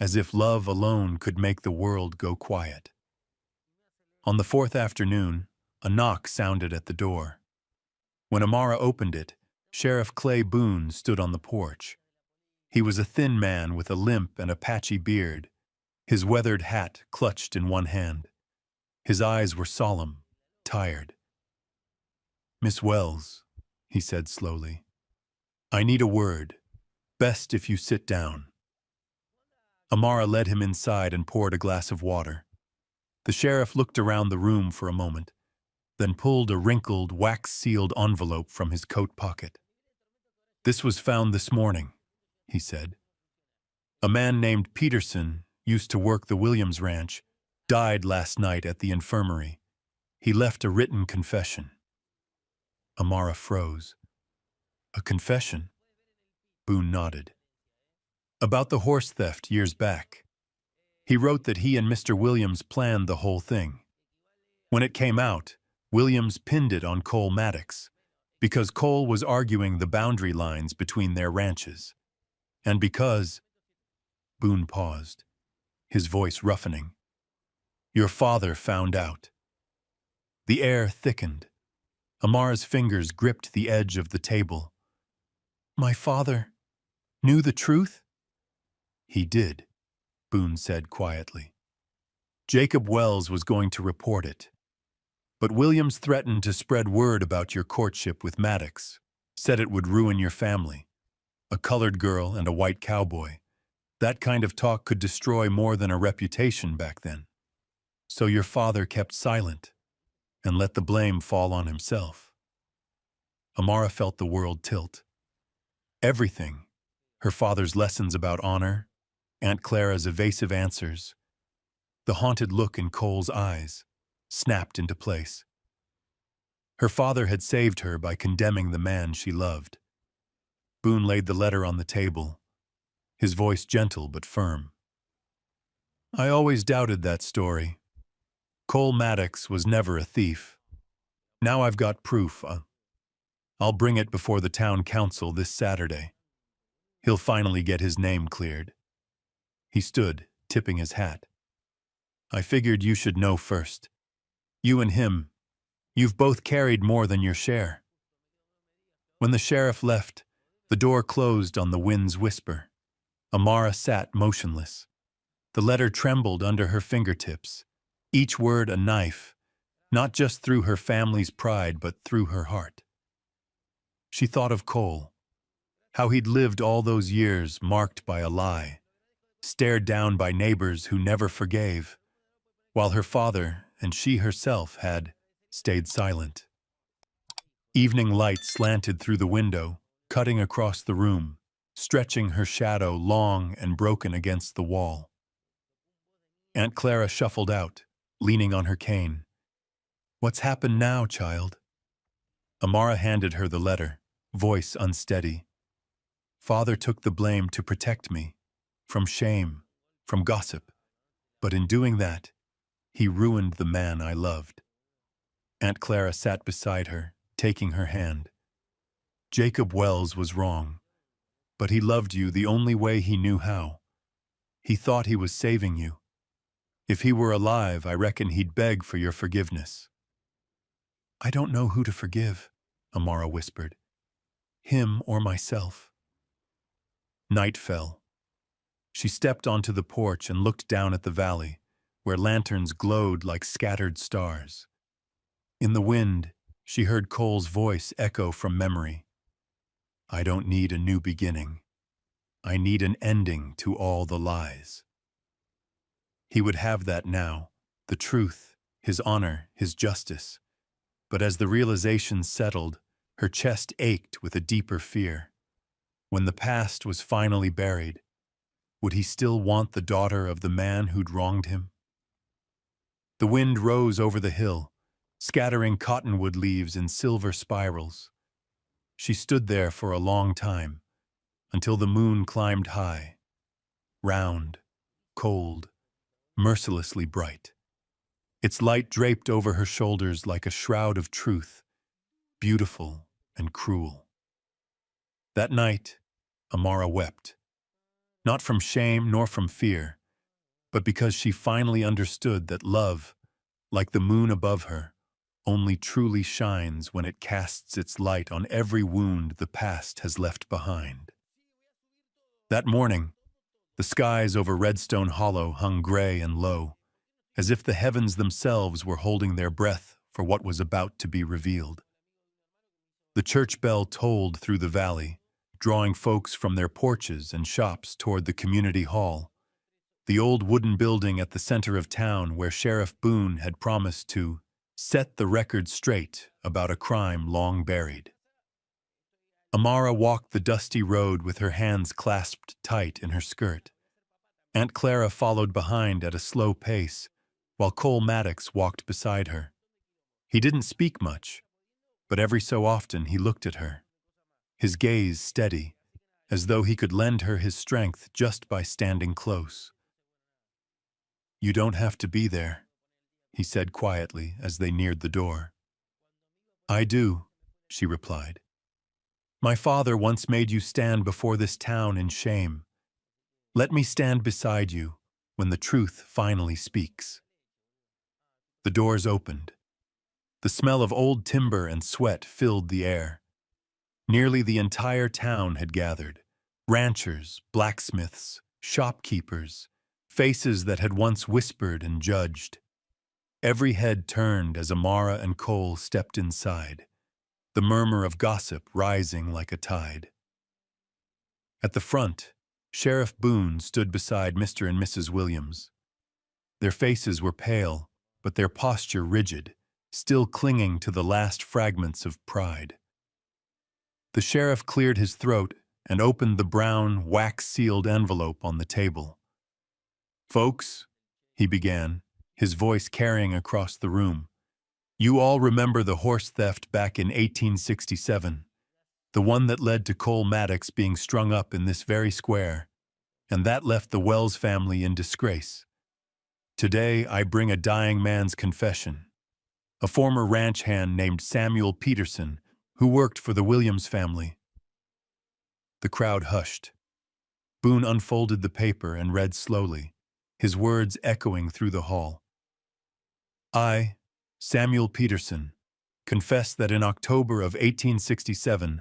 as if love alone could make the world go quiet. On the 4th afternoon, a knock sounded at the door. When Amara opened it, Sheriff Clay Boone stood on the porch. He was a thin man with a limp and a patchy beard, his weathered hat clutched in one hand. His eyes were solemn, tired. "Miss Wells," he said slowly, "I need a word. Best if you sit down." Amara led him inside and poured a glass of water. The sheriff looked around the room for a moment, then pulled a wrinkled, wax-sealed envelope from his coat pocket. "This was found this morning," he said. "A man named Peterson used to work the Williams Ranch, died last night at the infirmary. He left a written confession." Amara froze. "A confession?" Boone nodded. "About the horse theft years back. He wrote that he and Mr. Williams planned the whole thing. When it came out, Williams pinned it on Cole Maddox, because Cole was arguing the boundary lines between their ranches. And because—" Boone paused, his voice roughening. "Your father found out." The air thickened. Amara's fingers gripped the edge of the table. "My father knew the truth?" "He did," Boone said quietly. "Jacob Wells was going to report it. But Williams threatened to spread word about your courtship with Maddox, said it would ruin your family. A colored girl and a white cowboy. That kind of talk could destroy more than a reputation back then. So your father kept silent and let the blame fall on himself." Amara felt the world tilt. Everything, her father's lessons about honor, Aunt Clara's evasive answers, the haunted look in Cole's eyes, snapped into place. Her father had saved her by condemning the man she loved. Boone laid the letter on the table, his voice gentle but firm. "I always doubted that story. Cole Maddox was never a thief. Now I've got proof. I'll bring it before the town council this Saturday. He'll finally get his name cleared." He stood, tipping his hat. "I figured you should know first. You and him, you've both carried more than your share." When the sheriff left, the door closed on the wind's whisper. Amara sat motionless. The letter trembled under her fingertips, each word a knife, not just through her family's pride but through her heart. She thought of Cole, how he'd lived all those years marked by a lie, stared down by neighbors who never forgave, while her father and she herself had stayed silent. Evening light slanted through the window, cutting across the room, stretching her shadow long and broken against the wall. Aunt Clara shuffled out, leaning on her cane. "What's happened now, child?" Amara handed her the letter, voice unsteady. "Father took the blame to protect me, from shame, from gossip, but in doing that, he ruined the man I loved." Aunt Clara sat beside her, taking her hand. "Jacob Wells was wrong, but he loved you the only way he knew how. He thought he was saving you. If he were alive, I reckon he'd beg for your forgiveness." "I don't know who to forgive." Amara whispered. Him or myself. Night fell. She stepped onto the porch and looked down at the valley, where lanterns glowed like scattered stars. In the wind, she heard Cole's voice echo from memory. I don't need a new beginning. I need an ending to all the lies. He would have that now, the truth, his honor, his justice. But as the realization settled, her chest ached with a deeper fear. When the past was finally buried, would he still want the daughter of the man who'd wronged him? The wind rose over the hill, scattering cottonwood leaves in silver spirals. She stood there for a long time, until the moon climbed high, round, cold, mercilessly bright. Its light draped over her shoulders like a shroud of truth, beautiful and cruel. That night, Amara wept, not from shame nor from fear, but because she finally understood that love, like the moon above her, only truly shines when it casts its light on every wound the past has left behind. That morning, the skies over Redstone Hollow hung gray and low, as if the heavens themselves were holding their breath for what was about to be revealed. The church bell tolled through the valley, drawing folks from their porches and shops toward the community hall, the old wooden building at the center of town where Sheriff Boone had promised to set the record straight about a crime long buried. Amara walked the dusty road with her hands clasped tight in her skirt. Aunt Clara followed behind at a slow pace, while Cole Maddox walked beside her. He didn't speak much, but every so often he looked at her, his gaze steady, as though he could lend her his strength just by standing close. You don't have to be there, he said quietly as they neared the door. I do, she replied. My father once made you stand before this town in shame. Let me stand beside you when the truth finally speaks. The doors opened. The smell of old timber and sweat filled the air. Nearly the entire town had gathered. Ranchers, blacksmiths, shopkeepers, faces that had once whispered and judged. Every head turned as Amara and Cole stepped inside, the murmur of gossip rising like a tide. At the front, Sheriff Boone stood beside Mr. and Mrs. Williams. Their faces were pale, but their posture rigid, still clinging to the last fragments of pride. The sheriff cleared his throat and opened the brown, wax-sealed envelope on the table. Folks, he began, his voice carrying across the room, you all remember the horse theft back in 1867, the one that led to Cole Maddox being strung up in this very square, and that left the Wells family in disgrace. Today, I bring a dying man's confession. A former ranch hand named Samuel Peterson, who worked for the Williams family. The crowd hushed. Boone unfolded the paper and read slowly, his words echoing through the hall. I, Samuel Peterson, confess that in October of 1867,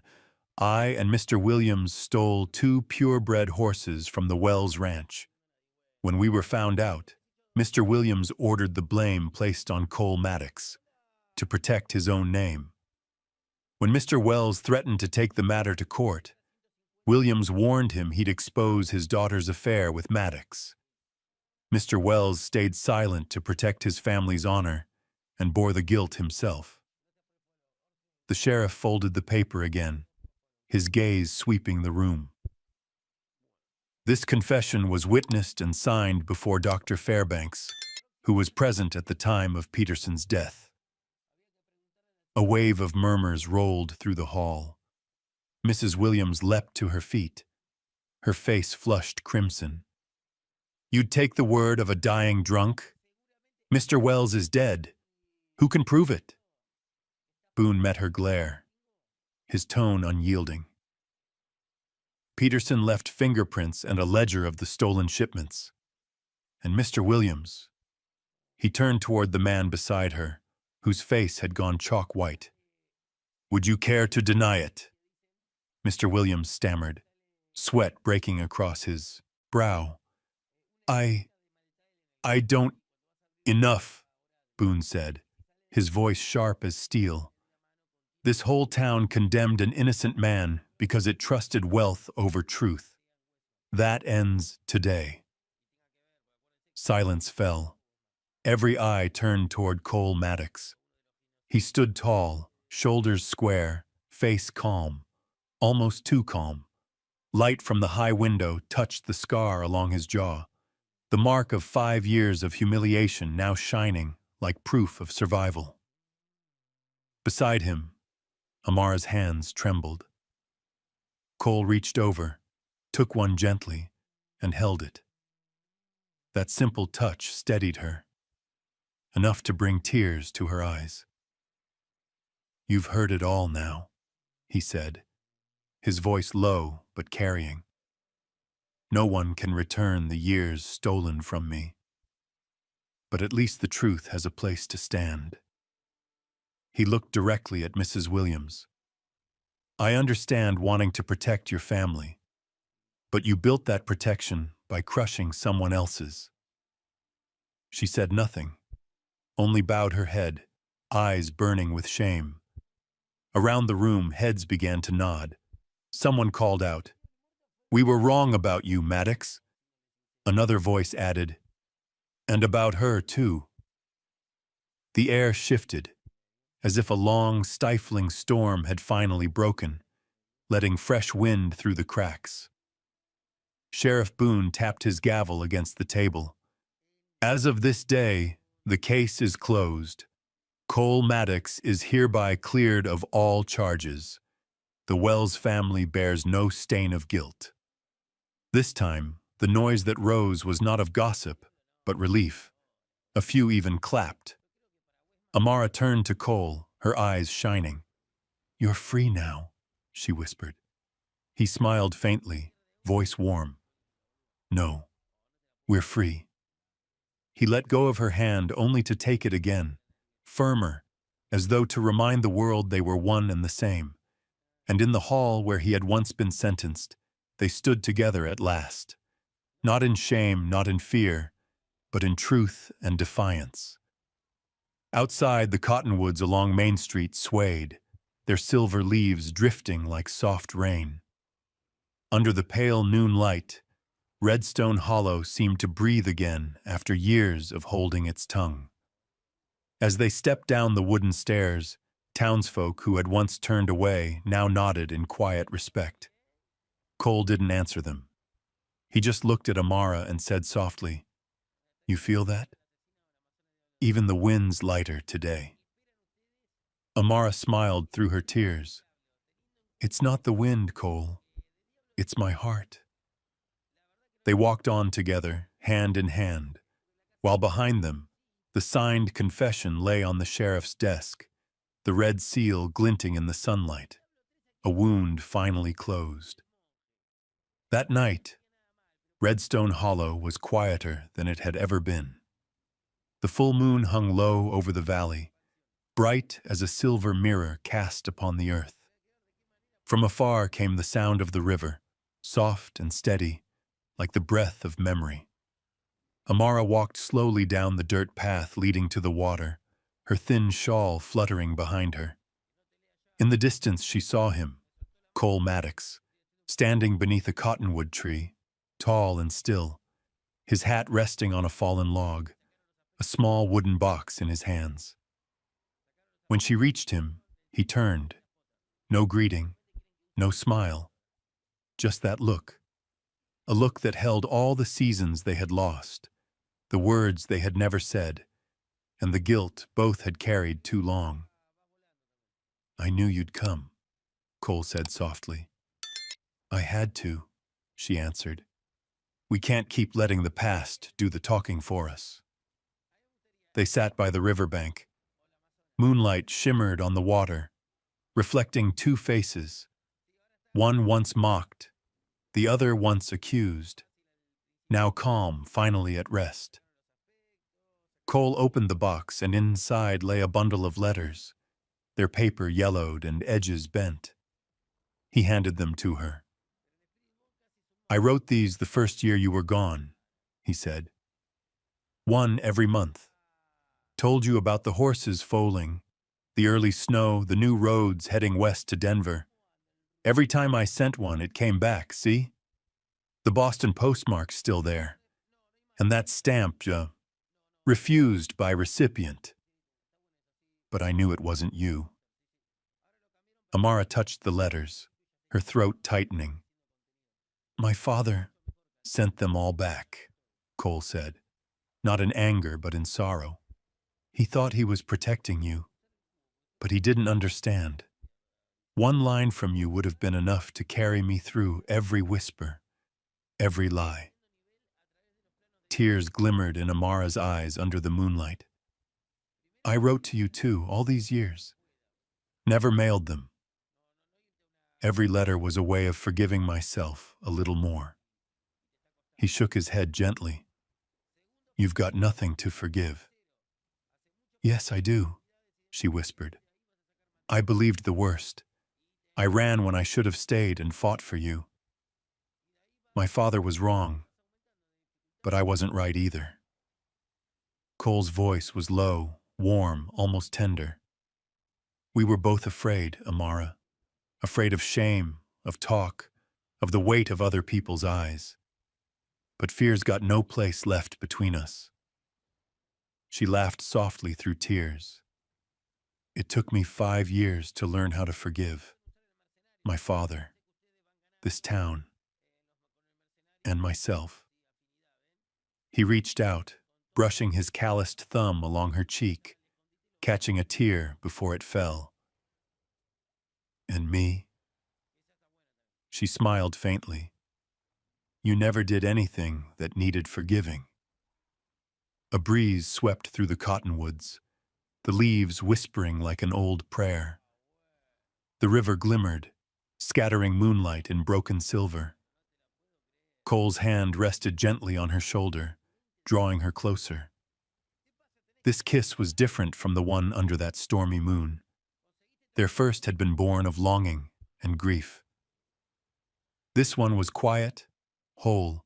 I and Mr. Williams stole 2 purebred horses from the Wells Ranch. When we were found out, Mr. Williams ordered the blame placed on Cole Maddox to protect his own name. When Mr. Wells threatened to take the matter to court, Williams warned him he'd expose his daughter's affair with Maddox. Mr. Wells stayed silent to protect his family's honor and bore the guilt himself. The sheriff folded the paper again, his gaze sweeping the room. This confession was witnessed and signed before Dr. Fairbanks, who was present at the time of Peterson's death. A wave of murmurs rolled through the hall. Mrs. Williams leapt to her feet, her face flushed crimson. You'd take the word of a dying drunk? Mr. Wells is dead. Who can prove it? Boone met her glare, his tone unyielding. Peterson left fingerprints and a ledger of the stolen shipments. And Mr. Williams. He turned toward the man beside her, whose face had gone chalk white. Would you care to deny it? Mr. Williams stammered, sweat breaking across his brow. I don't. Enough, Boone said, his voice sharp as steel. This whole town condemned an innocent man because it trusted wealth over truth. That ends today. Silence fell. Every eye turned toward Cole Maddox. He stood tall, shoulders square, face calm, almost too calm. Light from the high window touched the scar along his jaw, the mark of 5 years of humiliation now shining like proof of survival. Beside him, Amara's hands trembled. Cole reached over, took one gently, and held it. That simple touch steadied her, enough to bring tears to her eyes. You've heard it all now, he said, his voice low but carrying. No one can return the years stolen from me. But at least the truth has a place to stand. He looked directly at Mrs. Williams. I understand wanting to protect your family, but you built that protection by crushing someone else's. She said nothing, only bowed her head, eyes burning with shame. Around the room, heads began to nod. Someone called out, "We were wrong about you, Maddox." Another voice added, "And about her, too." The air shifted, as if a long, stifling storm had finally broken, letting fresh wind through the cracks. Sheriff Boone tapped his gavel against the table. As of this day, the case is closed. Cole Maddox is hereby cleared of all charges. The Wells family bears no stain of guilt. This time, the noise that rose was not of gossip, but relief. A few even clapped. Amara turned to Cole, her eyes shining. You're free now, she whispered. He smiled faintly, voice warm. No, we're free. He let go of her hand only to take it again, firmer, as though to remind the world they were one and the same. And in the hall where he had once been sentenced, they stood together at last. Not in shame, not in fear, but in truth and defiance. Outside, the cottonwoods along Main Street swayed, their silver leaves drifting like soft rain. Under the pale noon light, Redstone Hollow seemed to breathe again after years of holding its tongue. As they stepped down the wooden stairs, townsfolk who had once turned away now nodded in quiet respect. Cole didn't answer them. He just looked at Amara and said softly, "You feel that? Even the wind's lighter today." Amara smiled through her tears. "It's not the wind, Cole. It's my heart." They walked on together, hand in hand, while behind them, the signed confession lay on the sheriff's desk, the red seal glinting in the sunlight, a wound finally closed. That night, Redstone Hollow was quieter than it had ever been. The full moon hung low over the valley, bright as a silver mirror cast upon the earth. From afar came the sound of the river, soft and steady, like the breath of memory. Amara walked slowly down the dirt path leading to the water, her thin shawl fluttering behind her. In the distance she saw him, Cole Maddox, standing beneath a cottonwood tree, tall and still, his hat resting on a fallen log, a small wooden box in his hands. When she reached him, he turned. No greeting, no smile, just that look. A look that held all the seasons they had lost, the words they had never said, and the guilt both had carried too long. "I knew you'd come," Cole said softly. "I had to," she answered. "We can't keep letting the past do the talking for us." They sat by the riverbank. Moonlight shimmered on the water, reflecting two faces, one once mocked, the other once accused, now calm, finally at rest. Cole opened the box, and inside lay a bundle of letters, their paper yellowed and edges bent. He handed them to her. "I wrote these the first year you were gone," he said. "One every month. Told you about the horses foaling, the early snow, the new roads heading west to Denver. Every time I sent one, it came back, see? The Boston postmark's still there. And that stamp, refused by recipient. But I knew it wasn't you." Amara touched the letters, her throat tightening. "My father sent them all back," Cole said, not in anger but in sorrow. "He thought he was protecting you, but he didn't understand. One line from you would have been enough to carry me through every whisper, every lie." Tears glimmered in Amara's eyes under the moonlight. "I wrote to you too, all these years. Never mailed them. Every letter was a way of forgiving myself a little more." He shook his head gently. "You've got nothing to forgive." "Yes, I do," she whispered. "I believed the worst. I ran when I should have stayed and fought for you. My father was wrong, but I wasn't right either." Cole's voice was low, warm, almost tender. "We were both afraid, Amara. Afraid of shame, of talk, of the weight of other people's eyes. But fear's got no place left between us." She laughed softly through tears. "It took me 5 years to learn how to forgive. My father, this town, and myself." He reached out, brushing his calloused thumb along her cheek, catching a tear before it fell. "And me?" She smiled faintly. "You never did anything that needed forgiving." A breeze swept through the cottonwoods, the leaves whispering like an old prayer. The river glimmered, scattering moonlight in broken silver. Cole's hand rested gently on her shoulder, drawing her closer. This kiss was different from the one under that stormy moon. Their first had been born of longing and grief. This one was quiet, whole,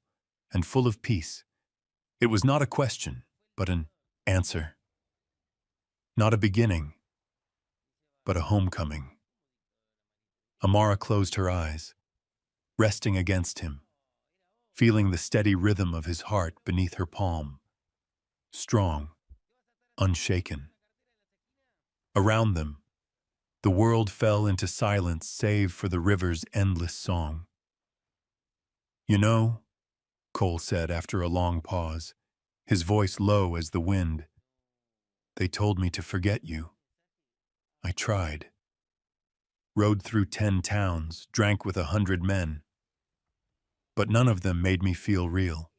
and full of peace. It was not a question, but an answer. Not a beginning, but a homecoming. Amara closed her eyes, resting against him, feeling the steady rhythm of his heart beneath her palm. Strong, unshaken. Around them, the world fell into silence save for the river's endless song. "You know," Cole said after a long pause, his voice low as the wind, "they told me to forget you. I tried. Rode through 10 towns, drank with 100 men. But none of them made me feel real.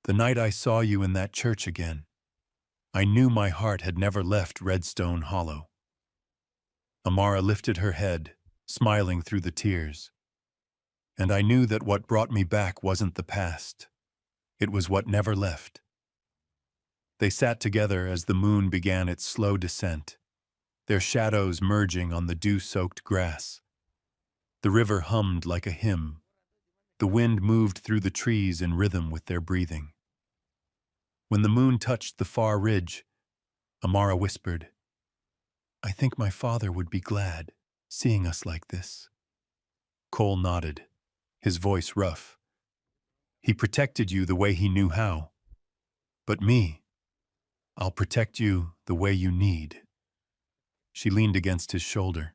The night I saw you in that church again, I knew my heart had never left Redstone Hollow." Amara lifted her head, smiling through the tears. "And I knew that what brought me back wasn't the past. It was what never left." They sat together as the moon began its slow descent, their shadows merging on the dew-soaked grass. The river hummed like a hymn. The wind moved through the trees in rhythm with their breathing. When the moon touched the far ridge, Amara whispered, "I think my father would be glad, seeing us like this." Cole nodded, his voice rough. "He protected you the way he knew how. But me, I'll protect you the way you need." She leaned against his shoulder.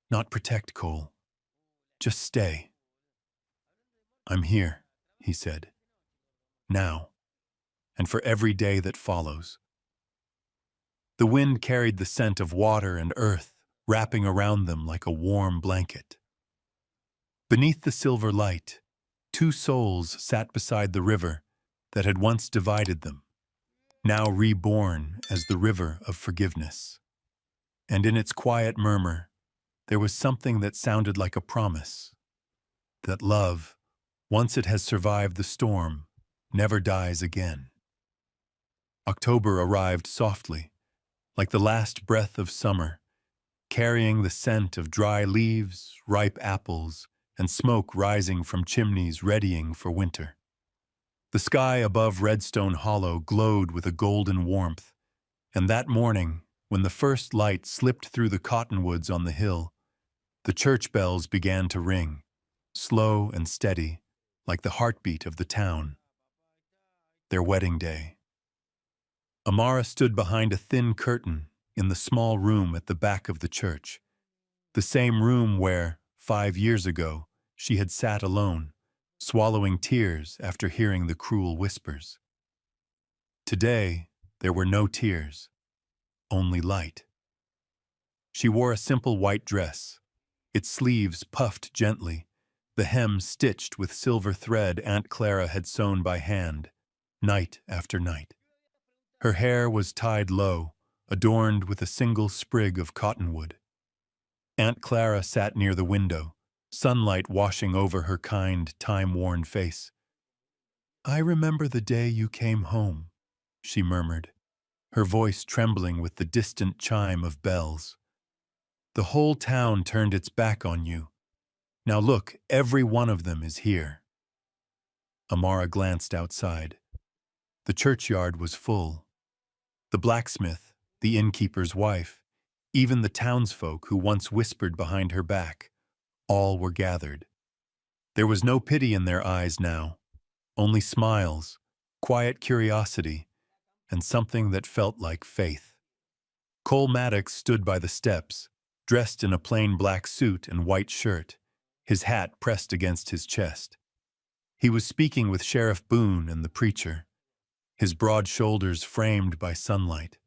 "Not protect, Cole. Just stay." "I'm here," he said. "Now, and for every day that follows." The wind carried the scent of water and earth, wrapping around them like a warm blanket. Beneath the silver light, 2 souls sat beside the river that had once divided them, now reborn as the river of forgiveness. And in its quiet murmur, there was something that sounded like a promise, that love, once it has survived the storm, never dies again. October arrived softly, like the last breath of summer, carrying the scent of dry leaves, ripe apples, and smoke rising from chimneys readying for winter. The sky above Redstone Hollow glowed with a golden warmth, and that morning, when the first light slipped through the cottonwoods on the hill, the church bells began to ring, slow and steady, like the heartbeat of the town. Their wedding day. Amara stood behind a thin curtain in the small room at the back of the church, the same room where, 5 years ago, she had sat alone, swallowing tears after hearing the cruel whispers. Today, there were no tears, only light. She wore a simple white dress, its sleeves puffed gently, the hem stitched with silver thread Aunt Clara had sewn by hand, night after night. Her hair was tied low, adorned with a single sprig of cottonwood. Aunt Clara sat near the window, sunlight washing over her kind, time-worn face. "I remember the day you came home," she murmured, her voice trembling with the distant chime of bells. "The whole town turned its back on you. Now look, every one of them is here." Amara glanced outside. The churchyard was full. The blacksmith, the innkeeper's wife, even the townsfolk who once whispered behind her back, all were gathered. There was no pity in their eyes now, only smiles, quiet curiosity, and something that felt like faith. Cole Maddox stood by the steps, dressed in a plain black suit and white shirt, his hat pressed against his chest. He was speaking with Sheriff Boone and the preacher, his broad shoulders framed by sunlight.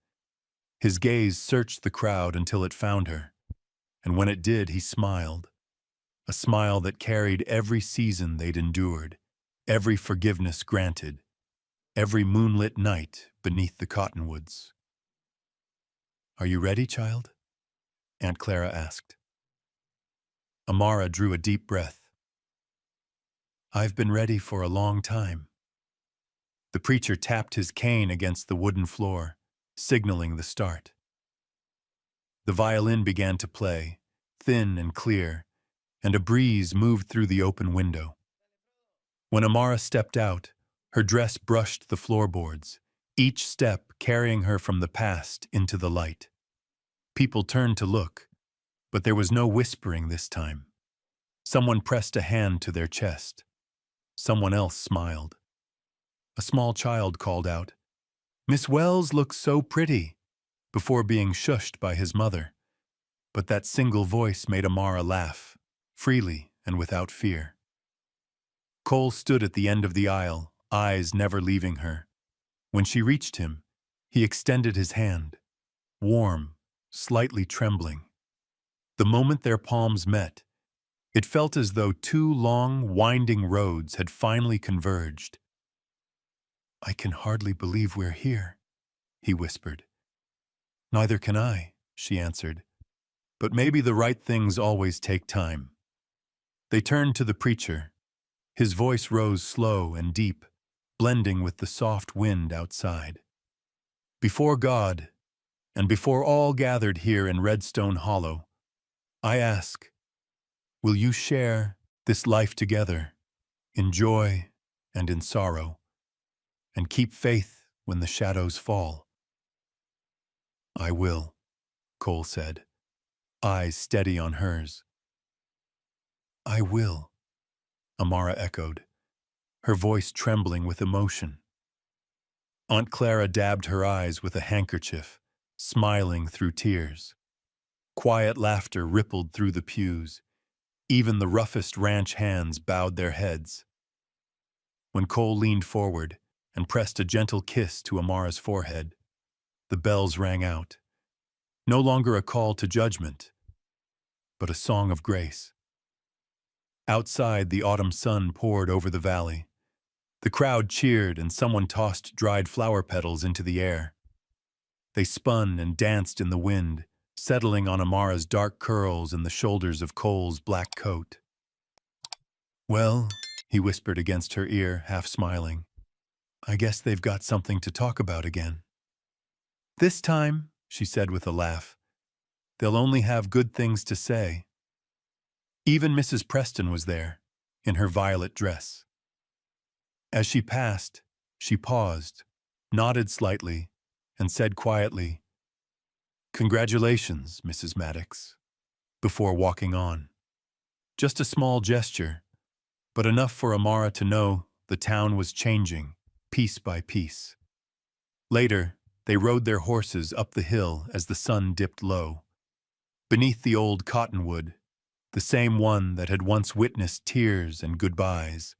His gaze searched the crowd until it found her, and when it did, he smiled, a smile that carried every season they'd endured, every forgiveness granted, every moonlit night beneath the cottonwoods. "Are you ready, child?" Aunt Clara asked. Amara drew a deep breath. "I've been ready for a long time." The preacher tapped his cane against the wooden floor, signaling the start. The violin began to play, thin and clear, and a breeze moved through the open window. When Amara stepped out, her dress brushed the floorboards, each step carrying her from the past into the light. People turned to look, but there was no whispering this time. Someone pressed a hand to their chest. Someone else smiled. A small child called out, "Miss Wells looks so pretty," before being shushed by his mother. But that single voice made Amara laugh, freely and without fear. Cole stood at the end of the aisle, eyes never leaving her. When she reached him, he extended his hand, warm, slightly trembling. The moment their palms met, it felt as though two long, winding roads had finally converged. "I can hardly believe we're here," he whispered. "Neither can I," she answered. "But maybe the right things always take time." They turned to the preacher. His voice rose slow and deep, blending with the soft wind outside. "Before God, and before all gathered here in Redstone Hollow, I ask, will you share this life together, in joy and in sorrow, and keep faith when the shadows fall?" "I will," Cole said, eyes steady on hers. "I will," Amara echoed, her voice trembling with emotion. Aunt Clara dabbed her eyes with a handkerchief, smiling through tears. Quiet laughter rippled through the pews. Even the roughest ranch hands bowed their heads. When Cole leaned forward and pressed a gentle kiss to Amara's forehead, the bells rang out. No longer a call to judgment, but a song of grace. Outside, the autumn sun poured over the valley. The crowd cheered and someone tossed dried flower petals into the air. They spun and danced in the wind, settling on Amara's dark curls and the shoulders of Cole's black coat. "Well," he whispered against her ear, half smiling, "I guess they've got something to talk about again." "This time," she said with a laugh, They'll only have good things to say. Even Mrs. Preston was there, in her violet dress. As she passed, she paused, nodded slightly, and said quietly, "Congratulations, Mrs. Maddox," before walking on. Just a small gesture, but enough for Amara to know the town was changing, piece by piece. Later, they rode their horses up the hill as the sun dipped low. Beneath the old cottonwood, the same one that had once witnessed tears and goodbyes,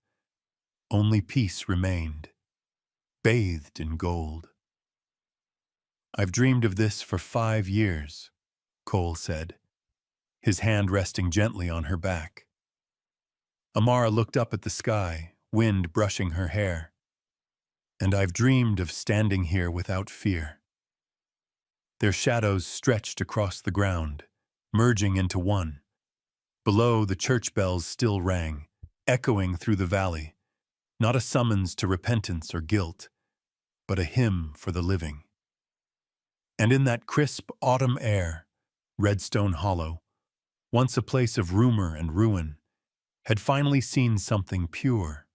only peace remained, bathed in gold. "I've dreamed of this for 5 years," Cole said, his hand resting gently on her back. Amara looked up at the sky, wind brushing her hair. "And I've dreamed of standing here without fear." Their shadows stretched across the ground, merging into one. Below, the church bells still rang, echoing through the valley, not a summons to repentance or guilt, but a hymn for the living. And in that crisp autumn air, Redstone Hollow, once a place of rumor and ruin, had finally seen something pure.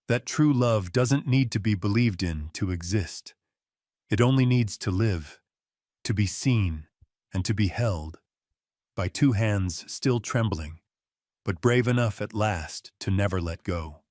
That true love doesn't need to be believed in to exist. It only needs to live, to be seen, and to be held by two hands still trembling, but brave enough at last to never let go.